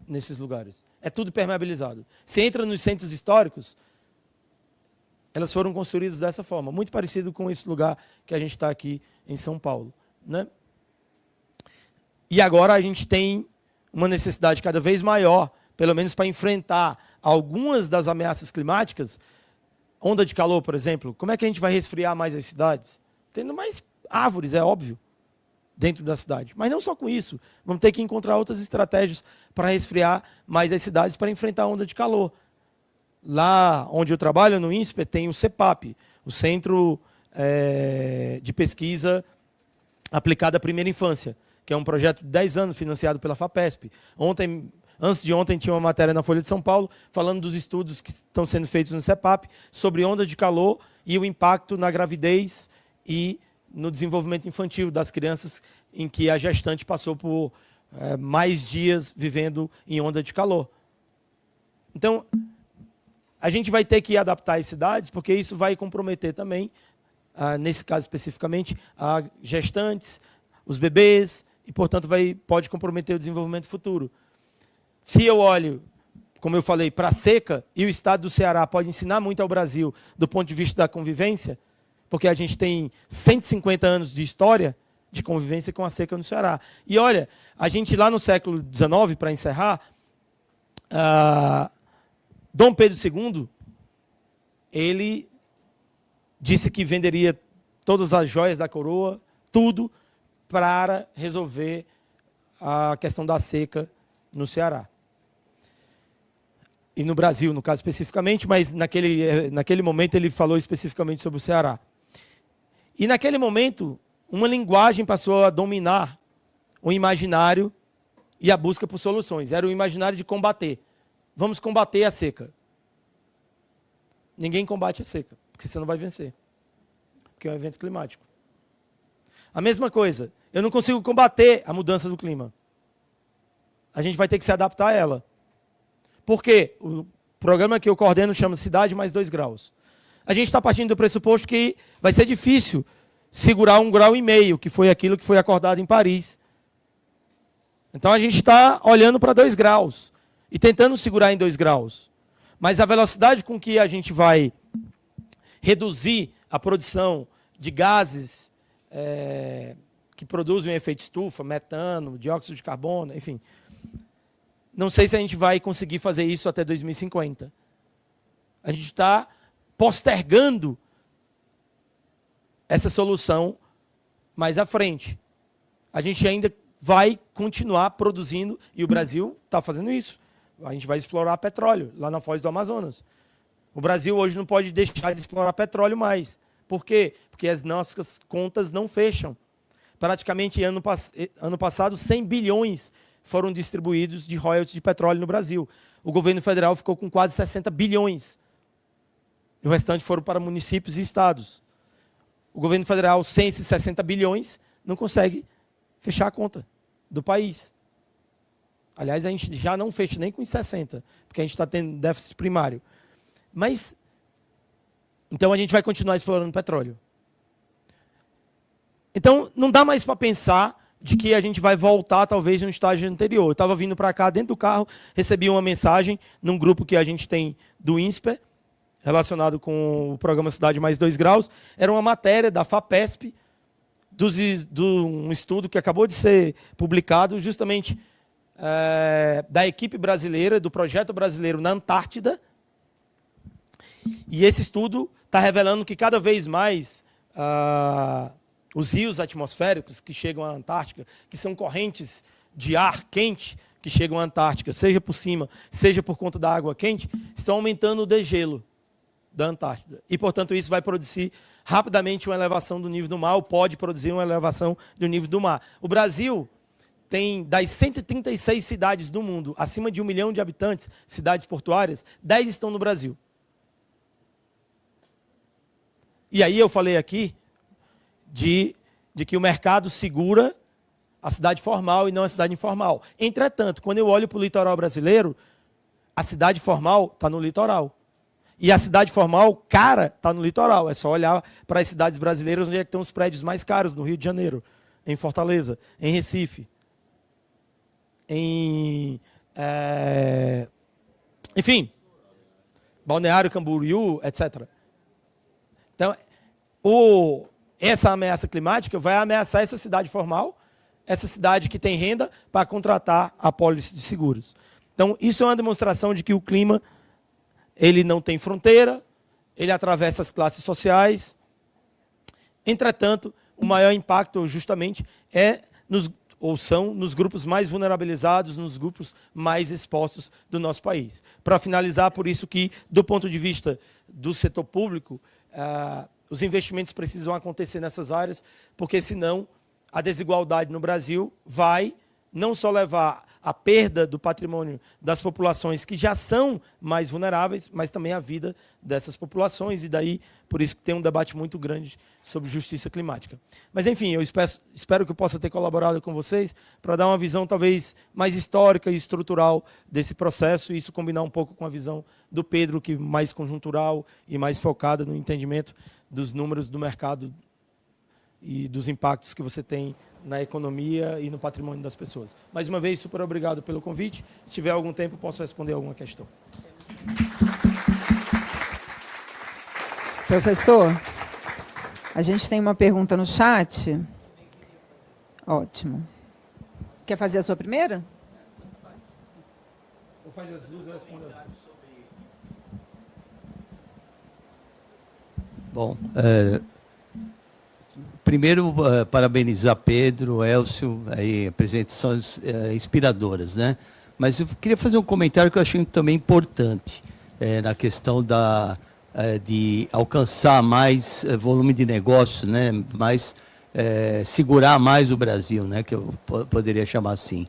nesses lugares. É tudo permeabilizado. Você entra nos centros históricos, elas foram construídas dessa forma, muito parecido com esse lugar que a gente está aqui em São Paulo, né? E agora a gente tem uma necessidade cada vez maior, pelo menos para enfrentar algumas das ameaças climáticas. Onda de calor, por exemplo, como é que a gente vai resfriar mais as cidades? Tendo mais árvores, é óbvio, dentro da cidade. Mas não só com isso, vamos ter que encontrar outras estratégias para resfriar mais as cidades, para enfrentar a onda de calor. Lá onde eu trabalho, no INSPER, tem o CEPAP, o Centro de Pesquisa Aplicada à Primeira Infância, que é um projeto de 10 anos financiado pela FAPESP. Antes de ontem, tinha uma matéria na Folha de São Paulo falando dos estudos que estão sendo feitos no CEPAP sobre ondas de calor e o impacto na gravidez e no desenvolvimento infantil das crianças em que a gestante passou por mais dias vivendo em onda de calor. Então, a gente vai ter que adaptar as cidades, porque isso vai comprometer também, nesse caso especificamente, a gestantes, os bebês, e, portanto, pode comprometer o desenvolvimento futuro. Se eu olho, como eu falei, para a seca, e o estado do Ceará pode ensinar muito ao Brasil do ponto de vista da convivência, porque a gente tem 150 anos de história de convivência com a seca no Ceará. E olha, a gente lá no século XIX, para encerrar, Dom Pedro II, ele disse que venderia todas as joias da coroa, tudo, para resolver a questão da seca no Ceará. E no Brasil, no caso especificamente, mas naquele momento ele falou especificamente sobre o Ceará. E naquele momento, uma linguagem passou a dominar o imaginário e a busca por soluções. Era o imaginário de combater. Vamos combater a seca. Ninguém combate a seca, porque você não vai vencer. Porque é um evento climático. A mesma coisa, eu não consigo combater a mudança do clima. A gente vai ter que se adaptar a ela. Por quê? O programa que eu coordeno chama Cidade mais 2 graus. A gente está partindo do pressuposto que vai ser difícil segurar 1,5 graus, que foi aquilo que foi acordado em Paris. Então a gente está olhando para 2 graus e tentando segurar em 2 graus. Mas a velocidade com que a gente vai reduzir a produção de gases que produzem um efeito estufa, metano, dióxido de carbono, enfim. Não sei se a gente vai conseguir fazer isso até 2050. A gente está postergando essa solução mais à frente. A gente ainda vai continuar produzindo, e o Brasil está fazendo isso. A gente vai explorar petróleo lá na Foz do Amazonas. O Brasil hoje não pode deixar de explorar petróleo mais. Por quê? Porque as nossas contas não fecham. Praticamente, ano passado, 100 bilhões foram distribuídos de royalties de petróleo no Brasil. O governo federal ficou com quase 60 bilhões. E o restante foram para municípios e estados. O governo federal, sem esses 60 bilhões, não consegue fechar a conta do país. Aliás, a gente já não fecha nem com os 60, porque a gente está tendo déficit primário. Mas, então a gente vai continuar explorando petróleo. Então, não dá mais para pensar de que a gente vai voltar, talvez, no estágio anterior. Eu estava vindo para cá, dentro do carro, recebi uma mensagem num grupo que a gente tem do INSPER, relacionado com o programa Cidade mais 2 graus. Era uma matéria da FAPESP, de um estudo que acabou de ser publicado, justamente da equipe brasileira, do projeto brasileiro na Antártida. E esse estudo está revelando que cada vez mais os rios atmosféricos que chegam à Antártica, que são correntes de ar quente que chegam à Antártica, seja por cima, seja por conta da água quente, estão aumentando o degelo da Antártida. E, portanto, isso vai produzir rapidamente uma elevação do nível do mar, ou pode produzir uma elevação do nível do mar. O Brasil tem, das 136 cidades do mundo, acima de 1 milhão de habitantes, cidades portuárias, 10 estão no Brasil. E aí eu falei aqui de que o mercado segura a cidade formal e não a cidade informal. Entretanto, quando eu olho para o litoral brasileiro, a cidade formal está no litoral. E a cidade formal, cara, está no litoral. É só olhar para as cidades brasileiras onde é que estão os prédios mais caros, no Rio de Janeiro, em Fortaleza, em Recife, enfim, Balneário Camboriú, etc. Então, essa ameaça climática vai ameaçar essa cidade formal, essa cidade que tem renda para contratar a pólice de seguros. Então, isso é uma demonstração de que o clima ele não tem fronteira, ele atravessa as classes sociais. Entretanto, o maior impacto justamente são nos grupos mais vulnerabilizados, nos grupos mais expostos do nosso país. Para finalizar, por isso que, do ponto de vista do setor público, os investimentos precisam acontecer nessas áreas, porque senão a desigualdade no Brasil vai não só levar à perda do patrimônio das populações que já são mais vulneráveis, mas também a vida dessas populações, e daí, por isso que tem um debate muito grande sobre justiça climática. Mas, enfim, eu espero que eu possa ter colaborado com vocês para dar uma visão talvez mais histórica e estrutural desse processo, e isso combinar um pouco com a visão do Pedro, que é mais conjuntural e mais focada no entendimento dos números do mercado e dos impactos que você tem na economia e no patrimônio das pessoas. Mais uma vez, super obrigado pelo convite. Se tiver algum tempo, posso responder alguma questão. Professor, a gente tem uma pergunta no chat. Ótimo. Quer fazer a sua primeira? Vou fazer as duas, eu respondo as duas. Bom, primeiro, parabenizar Pedro, Elcio, aí, apresentações inspiradoras, né? Mas eu queria fazer um comentário que eu achei também importante na questão de alcançar mais volume de negócio, né? Mais, segurar mais o Brasil, né? Que eu poderia chamar assim.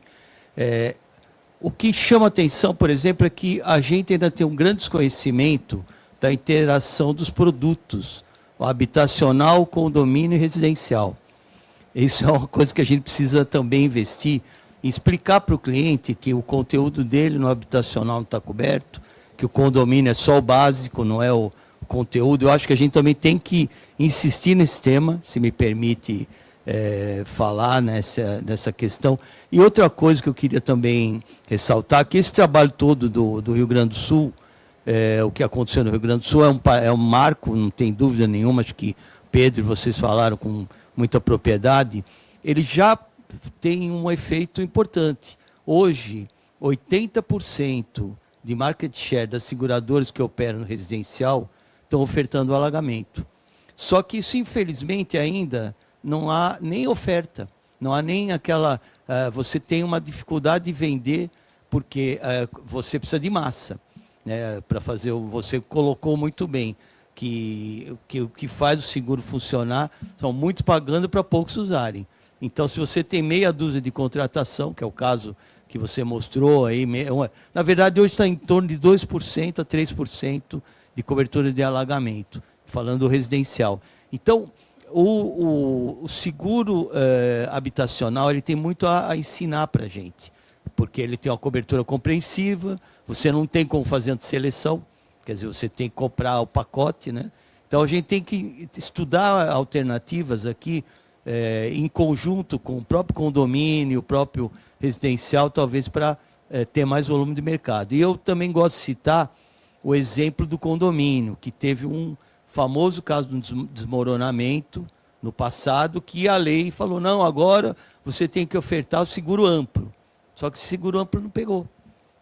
O que chama atenção, por exemplo, é que a gente ainda tem um grande desconhecimento da interação dos produtos, o habitacional, condomínio e residencial. Isso é uma coisa que a gente precisa também investir, em explicar para o cliente que o conteúdo dele no habitacional não está coberto, que o condomínio é só o básico, não é o conteúdo. Eu acho que a gente também tem que insistir nesse tema, se me permite falar nessa questão. E outra coisa que eu queria também ressaltar, que esse trabalho todo do Rio Grande do Sul, o que aconteceu no Rio Grande do Sul é um marco, não tem dúvida nenhuma, acho que Pedro, vocês falaram com muita propriedade, ele já tem um efeito importante. Hoje, 80% de market share das seguradoras que operam no residencial estão ofertando alagamento. Só que isso, infelizmente, ainda não há nem oferta, não há nem aquela... você tem uma dificuldade de vender, porque você precisa de massa. Para fazer, você colocou muito bem que o que faz o seguro funcionar são muitos pagando para poucos usarem. Então, se você tem meia dúzia de contratação, que é o caso que você mostrou aí, na verdade hoje está em torno de 2% a 3% de cobertura de alagamento, falando do residencial. Então, o seguro habitacional ele tem muito a ensinar para a gente, porque ele tem uma cobertura compreensiva, você não tem como fazer antisseleção, quer dizer, você tem que comprar o pacote, né? Então a gente tem que estudar alternativas aqui, em conjunto com o próprio condomínio, o próprio residencial, talvez para ter mais volume de mercado. E eu também gosto de citar o exemplo do condomínio, que teve um famoso caso de desmoronamento no passado, que a lei falou, não, agora você tem que ofertar o seguro amplo. Só que esse seguro amplo não pegou.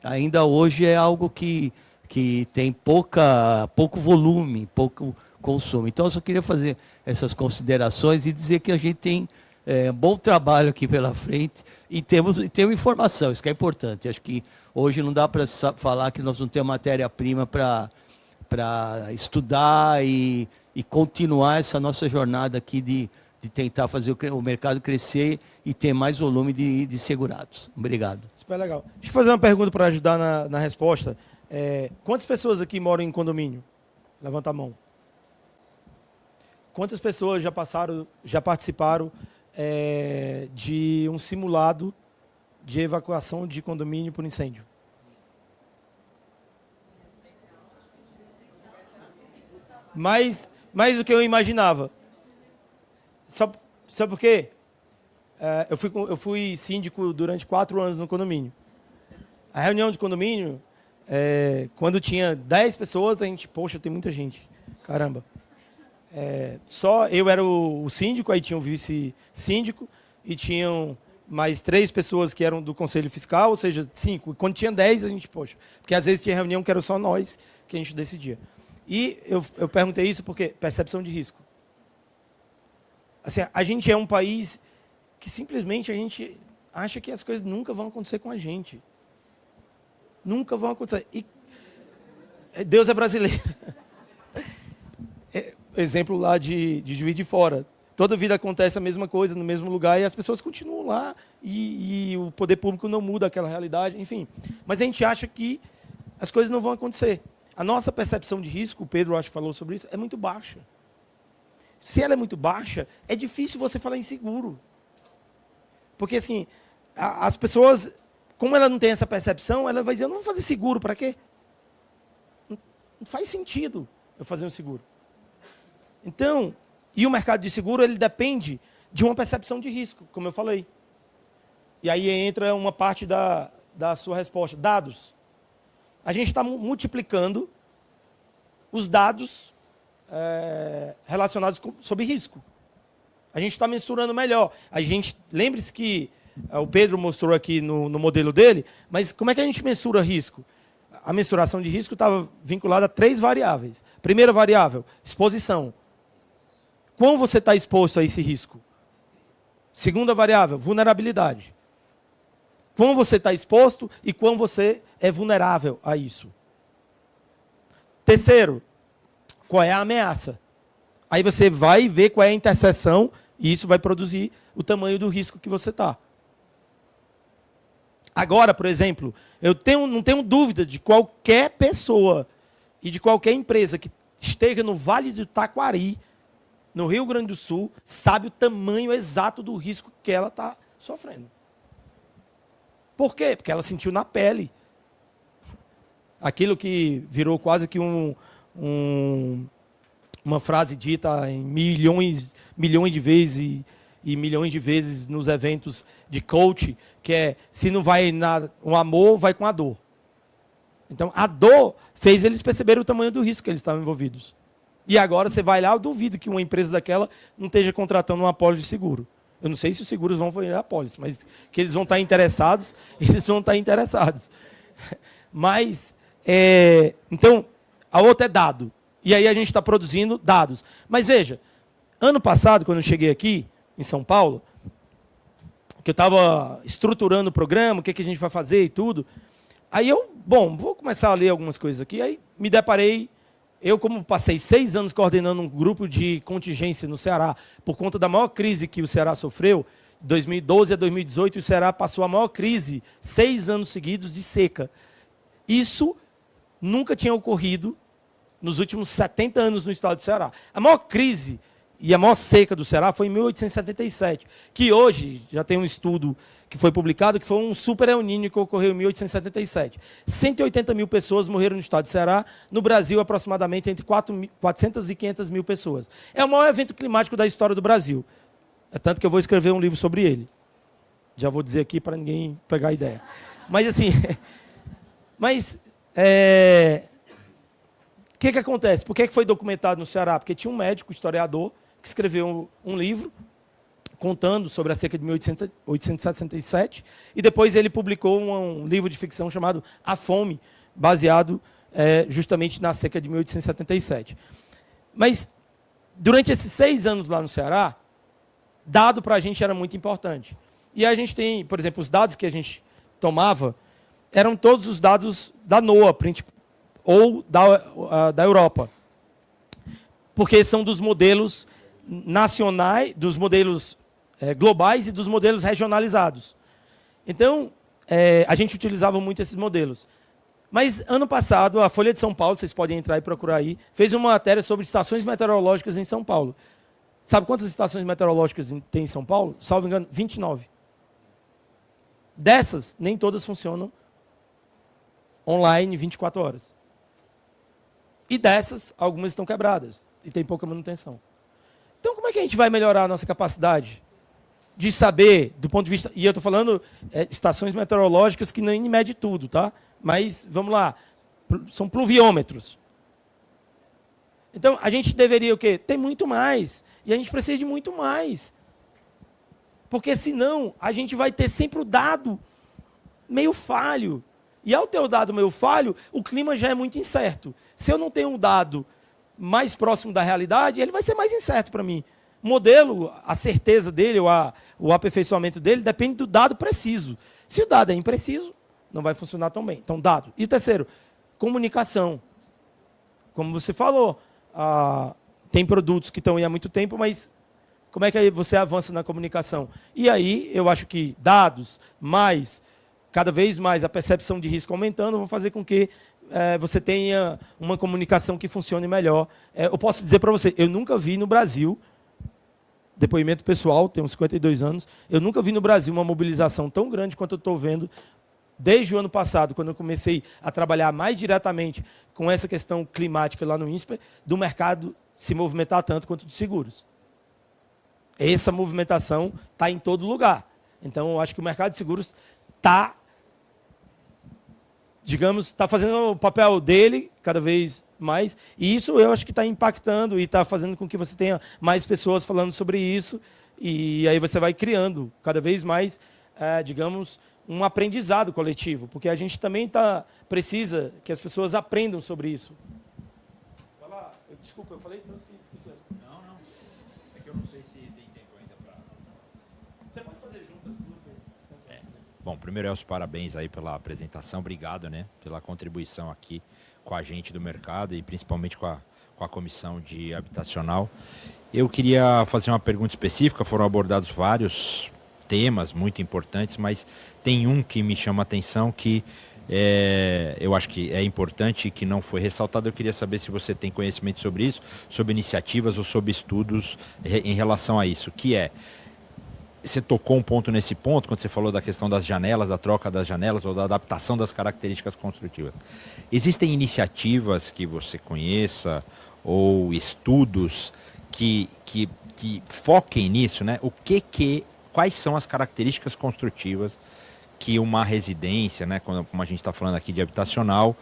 Ainda hoje é algo que tem pouco volume, pouco consumo. Então, eu só queria fazer essas considerações e dizer que a gente tem bom trabalho aqui pela frente e temos informação, isso que é importante. Acho que hoje não dá para falar que nós não temos matéria-prima para estudar e continuar essa nossa jornada aqui de tentar fazer o mercado crescer e ter mais volume de segurados. Obrigado. Super legal. Deixa eu fazer uma pergunta para ajudar na resposta. Quantas pessoas aqui moram em condomínio? Levanta a mão. Quantas pessoas já participaram de um simulado de evacuação de condomínio por incêndio? mais do que eu imaginava. Sabe por quê? Eu fui síndico durante 4 anos no condomínio. A reunião de condomínio, quando tinha 10 pessoas, a gente, poxa, tem muita gente. Caramba. Só eu era o síndico, aí tinha o vice-síndico, e tinham mais 3 pessoas que eram do Conselho Fiscal, ou seja, 5. Quando tinha 10, a gente, poxa, porque às vezes tinha reunião que era só nós que a gente decidia. E eu perguntei isso porque percepção de risco. Assim, a gente é um país que simplesmente a gente acha que as coisas nunca vão acontecer com a gente. Nunca vão acontecer. E Deus é brasileiro. Exemplo lá de Juiz de Fora. Toda vida acontece a mesma coisa no mesmo lugar e as pessoas continuam lá e o poder público não muda aquela realidade, enfim. Mas a gente acha que as coisas não vão acontecer. A nossa percepção de risco, o Pedro acho que falou sobre isso, é muito baixa. Se ela é muito baixa, é difícil você falar em seguro. Porque assim, as pessoas, como ela não tem essa percepção, ela vai dizer, eu não vou fazer seguro, para quê? Não faz sentido eu fazer um seguro. Então, e o mercado de seguro, ele depende de uma percepção de risco, como eu falei. E aí entra uma parte da sua resposta. Dados. A gente está multiplicando os dados relacionados sobre risco. A gente está mensurando melhor. Lembre-se que o Pedro mostrou aqui no modelo dele, mas como é que a gente mensura risco? A mensuração de risco estava vinculada a 3 variáveis. Primeira variável, exposição. Quão você está exposto a esse risco? Segunda variável, vulnerabilidade. Quão você está exposto e quão você é vulnerável a isso. Terceiro, qual é a ameaça? Aí você vai ver qual é a interseção e isso vai produzir o tamanho do risco que você está. Agora, por exemplo, não tenho dúvida de qualquer pessoa e de qualquer empresa que esteja no Vale do Taquari, no Rio Grande do Sul, sabe o tamanho exato do risco que ela está sofrendo. Por quê? Porque ela sentiu na pele. Aquilo que virou quase que uma frase dita em milhões de vezes e milhões de vezes nos eventos de coach, que é, se não vai o amor, vai com a dor. Então, a dor fez eles perceberem o tamanho do risco que eles estavam envolvidos. E agora você vai lá, eu duvido que uma empresa daquela não esteja contratando uma apólice de seguro. Eu não sei se os seguros vão fazer a apólice, mas que eles vão estar interessados, eles vão estar interessados. Mas, então, a outra é dado. E aí a gente está produzindo dados. Mas veja, ano passado, quando eu cheguei aqui, em São Paulo, que eu estava estruturando o programa, o que a gente vai fazer e tudo, aí vou começar a ler algumas coisas aqui, aí me deparei. Eu, como passei 6 anos coordenando um grupo de contingência no Ceará, por conta da maior crise que o Ceará sofreu, de 2012 a 2018, o Ceará passou a maior crise, 6 anos seguidos de seca. Isso nunca tinha ocorrido nos últimos 70 anos no estado do Ceará. A maior crise e a maior seca do Ceará foi em 1877, que hoje já tem um estudo que foi publicado, que foi um super El Niño que ocorreu em 1877. 180 mil pessoas morreram no estado do Ceará, no Brasil aproximadamente entre 400 e 500 mil pessoas. É o maior evento climático da história do Brasil. É tanto que eu vou escrever um livro sobre ele. Já vou dizer aqui para ninguém pegar a ideia. Mas assim, o que acontece? Por que foi documentado no Ceará? Porque tinha um médico, historiador, que escreveu um livro contando sobre a seca de 1867, e depois ele publicou um livro de ficção chamado A Fome, baseado justamente na seca de 1877. Mas, durante esses 6 anos lá no Ceará, dado para a gente era muito importante. E a gente tem, por exemplo, os dados que a gente tomava, eram todos os dados da NOAA, ou da Europa. Porque são dos modelos nacionais, dos modelos globais e dos modelos regionalizados. Então, a gente utilizava muito esses modelos. Mas, ano passado, a Folha de São Paulo, vocês podem entrar e procurar aí, fez uma matéria sobre estações meteorológicas em São Paulo. Sabe quantas estações meteorológicas tem em São Paulo? Salvo engano, 29. Dessas, nem todas funcionam online 24 horas. E dessas, algumas estão quebradas. e tem pouca manutenção. Então, como é que a gente vai melhorar a nossa capacidade de saber, do ponto de vista... E eu estou falando estações meteorológicas que nem mede tudo, tá? Mas, vamos lá, são pluviômetros. Então, a gente deveria o quê? Ter muito mais. E a gente precisa de muito mais. Porque, senão, a gente vai ter sempre o dado meio falho. E, ao ter o dado meio falho, o clima já é muito incerto. Se eu não tenho um dado mais próximo da realidade, ele vai ser mais incerto para mim. O modelo, a certeza dele, o aperfeiçoamento dele, depende do dado preciso. Se o dado é impreciso, não vai funcionar tão bem. Então, dado. E o terceiro, comunicação. Como você falou, tem produtos que estão aí há muito tempo, mas como é que você avança na comunicação? E aí, eu acho que dados, mais, cada vez mais a percepção de risco aumentando, vão fazer com que você tenha uma comunicação que funcione melhor. Eu posso dizer para você, eu nunca vi no Brasil, depoimento pessoal, tenho 52 anos, eu nunca vi no Brasil uma mobilização tão grande quanto eu estou vendo desde o ano passado, quando eu comecei a trabalhar mais diretamente com essa questão climática lá no INSPER, do mercado se movimentar tanto quanto de seguros. Essa movimentação está em todo lugar. Então, eu acho que o mercado de seguros está, digamos, está fazendo o papel dele cada vez mais, e isso eu acho que está impactando e está fazendo com que você tenha mais pessoas falando sobre isso, e aí você vai criando cada vez mais, digamos, um aprendizado coletivo, porque a gente também precisa que as pessoas aprendam sobre isso. Desculpa, eu falei tanto que esqueci. Não. É que eu não sei se tem tempo ainda para... Você pode fazer juntas duas. Bom, primeiro, Elcio, parabéns aí pela apresentação. Obrigado, né, pela contribuição aqui com a gente do mercado e principalmente com a comissão de habitacional. Eu queria fazer uma pergunta específica. Foram abordados vários temas muito importantes, mas tem um que me chama a atenção que eu acho que é importante e que não foi ressaltado. Eu queria saber se você tem conhecimento sobre isso, sobre iniciativas ou sobre estudos em relação a isso, que você tocou um ponto nesse ponto, quando você falou da questão das janelas, da troca das janelas ou da adaptação das características construtivas. Existem iniciativas que você conheça ou estudos que foquem nisso, né? Quais são as características construtivas que uma residência, né, como a gente está falando aqui de habitacional,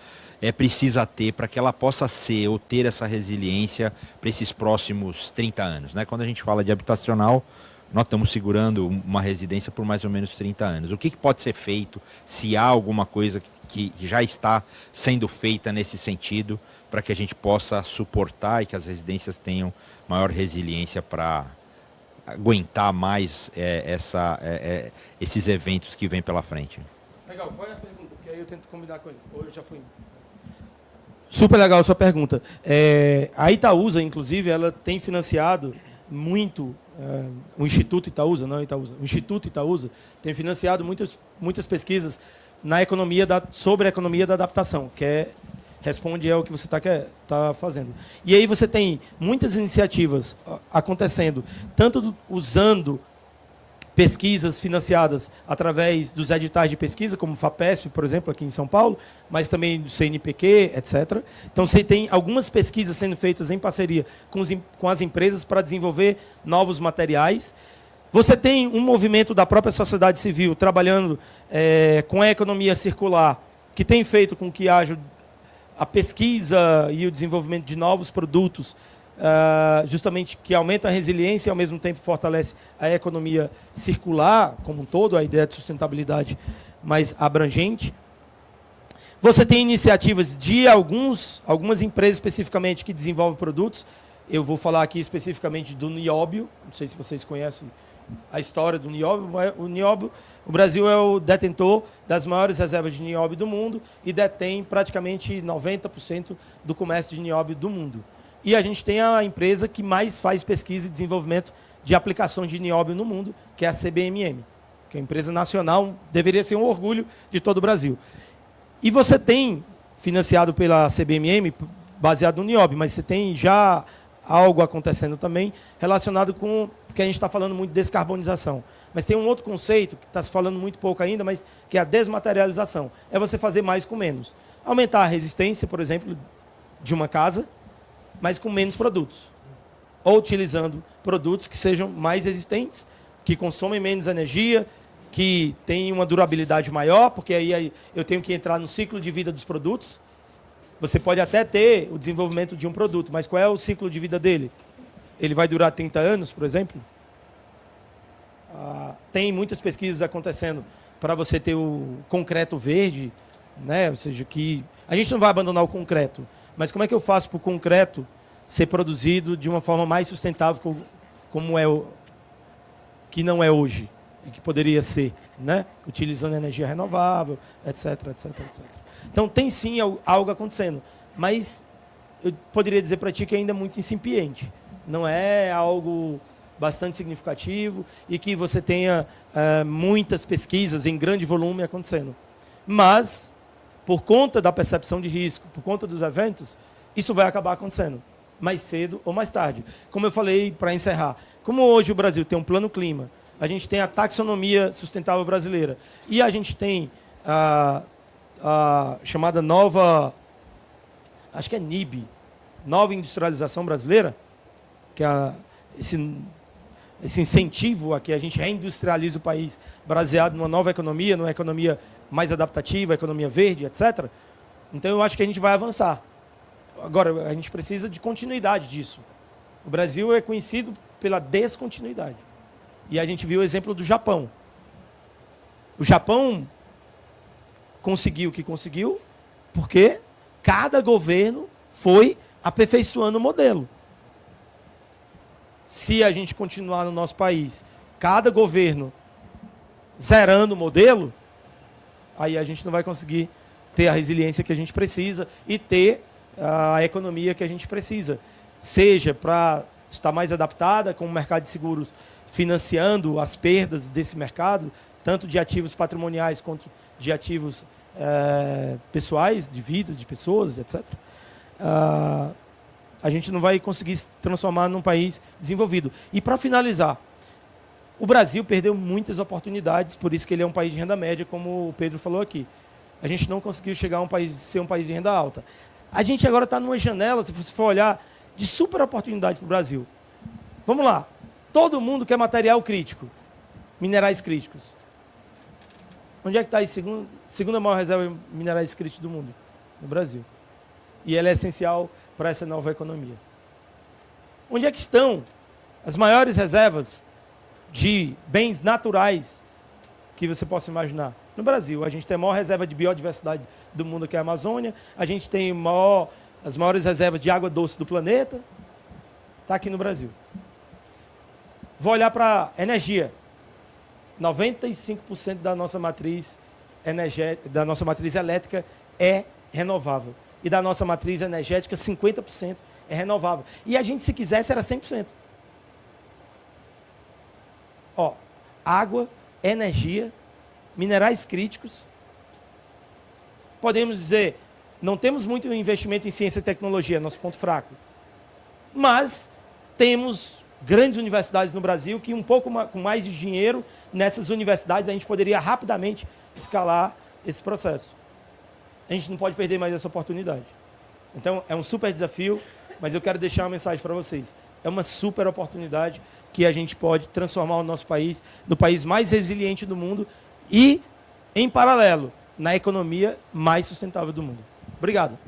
precisa ter para que ela possa ser ou ter essa resiliência para esses próximos 30 anos. Né? Quando a gente fala de habitacional, nós estamos segurando uma residência por mais ou menos 30 anos. O que pode ser feito, se há alguma coisa que já está sendo feita nesse sentido, para que a gente possa suportar e que as residências tenham maior resiliência para aguentar mais esses eventos que vêm pela frente? Legal, qual é a pergunta? Porque aí eu tento combinar com ele. Ou eu já fui. Super legal a sua pergunta. A Itaúsa, inclusive, ela tem financiado muito, o Instituto Itaúsa, não Itaúsa, o Instituto Itaúsa tem financiado muitas pesquisas na economia sobre a economia da adaptação, que responde ao que você está fazendo. E aí você tem muitas iniciativas acontecendo, tanto usando pesquisas financiadas através dos editais de pesquisa, como o FAPESP, por exemplo, aqui em São Paulo, mas também do CNPq, etc. Então, você tem algumas pesquisas sendo feitas em parceria com as empresas para desenvolver novos materiais. Você tem um movimento da própria sociedade civil trabalhando com a economia circular, que tem feito com que haja a pesquisa e o desenvolvimento de novos produtos, justamente que aumenta a resiliência e, ao mesmo tempo, fortalece a economia circular como um todo, a ideia de sustentabilidade mais abrangente. Você tem iniciativas de algumas empresas especificamente que desenvolvem produtos. Eu vou falar aqui especificamente do nióbio, não sei se vocês conhecem a história do nióbio. O Brasil é o detentor das maiores reservas de nióbio do mundo e detém praticamente 90% do comércio de nióbio do mundo. E a gente tem a empresa que mais faz pesquisa e desenvolvimento de aplicações de nióbio no mundo, que é a CBMM, que é a empresa nacional, deveria ser um orgulho de todo o Brasil. E você tem, financiado pela CBMM, baseado no nióbio, mas você tem já algo acontecendo também relacionado com, porque a gente está falando muito de descarbonização. Mas tem um outro conceito que está se falando muito pouco ainda, mas que é a desmaterialização. É você fazer mais com menos. Aumentar a resistência, por exemplo, de uma casa, mas com menos produtos. Ou utilizando produtos que sejam mais resistentes, que consomem menos energia, que têm uma durabilidade maior, porque aí eu tenho que entrar no ciclo de vida dos produtos. Você pode até ter o desenvolvimento de um produto, mas qual é o ciclo de vida dele? Ele vai durar 30 anos, por exemplo? Tem muitas pesquisas acontecendo para você ter o concreto verde, né? Ou seja, que a gente não vai abandonar o concreto, mas como é que eu faço para o concreto ser produzido de uma forma mais sustentável como que não é hoje e que poderia ser, né? Utilizando energia renovável, etc, etc, etc. Então tem sim algo acontecendo, mas eu poderia dizer para ti que ainda é muito incipiente. Não é algo bastante significativo e que você tenha muitas pesquisas em grande volume acontecendo. Mas, por conta da percepção de risco, por conta dos eventos, isso vai acabar acontecendo, mais cedo ou mais tarde. Como eu falei para encerrar, como hoje o Brasil tem um plano clima, a gente tem a taxonomia sustentável brasileira e a gente tem a chamada nova, acho que é NIB, nova industrialização brasileira, que é esse incentivo a que a gente reindustrialize o país baseado numa nova economia, numa economia mais adaptativa, economia verde, etc. Então, eu acho que a gente vai avançar. Agora, a gente precisa de continuidade disso. O Brasil é conhecido pela descontinuidade. E a gente viu o exemplo do Japão. O Japão conseguiu o que conseguiu porque cada governo foi aperfeiçoando o modelo. Se a gente continuar no nosso país, cada governo zerando o modelo, aí a gente não vai conseguir ter a resiliência que a gente precisa e ter a economia que a gente precisa. Seja para estar mais adaptada com o mercado de seguros financiando as perdas desse mercado, tanto de ativos patrimoniais quanto de ativos pessoais, de vidas de pessoas, etc. A gente não vai conseguir se transformar num país desenvolvido. E, para finalizar, o Brasil perdeu muitas oportunidades, por isso que ele é um país de renda média, como o Pedro falou aqui. A gente não conseguiu chegar a ser um país de renda alta. A gente agora está numa janela, se você for olhar, de super oportunidade para o Brasil. Vamos lá. Todo mundo quer material crítico, minerais críticos. Onde é que está a segunda maior reserva de minerais críticos do mundo? No Brasil. E ela é essencial para essa nova economia. Onde é que estão as maiores reservas de bens naturais que você possa imaginar? No Brasil. A gente tem a maior reserva de biodiversidade do mundo, que é a Amazônia. A gente tem as maiores reservas de água doce do planeta. Está aqui no Brasil. Vou olhar para a energia. 95% da nossa matriz elétrica é renovável. E da nossa matriz energética, 50% é renovável. E a gente, se quisesse, era 100%. Água, energia, minerais críticos. Podemos dizer, não temos muito investimento em ciência e tecnologia, nosso ponto fraco. Mas temos grandes universidades no Brasil que, com mais de dinheiro, nessas universidades a gente poderia rapidamente escalar esse processo. A gente não pode perder mais essa oportunidade. Então, é um super desafio, mas eu quero deixar uma mensagem para vocês. É uma super oportunidade que a gente pode transformar o nosso país no país mais resiliente do mundo e, em paralelo, na economia mais sustentável do mundo. Obrigado.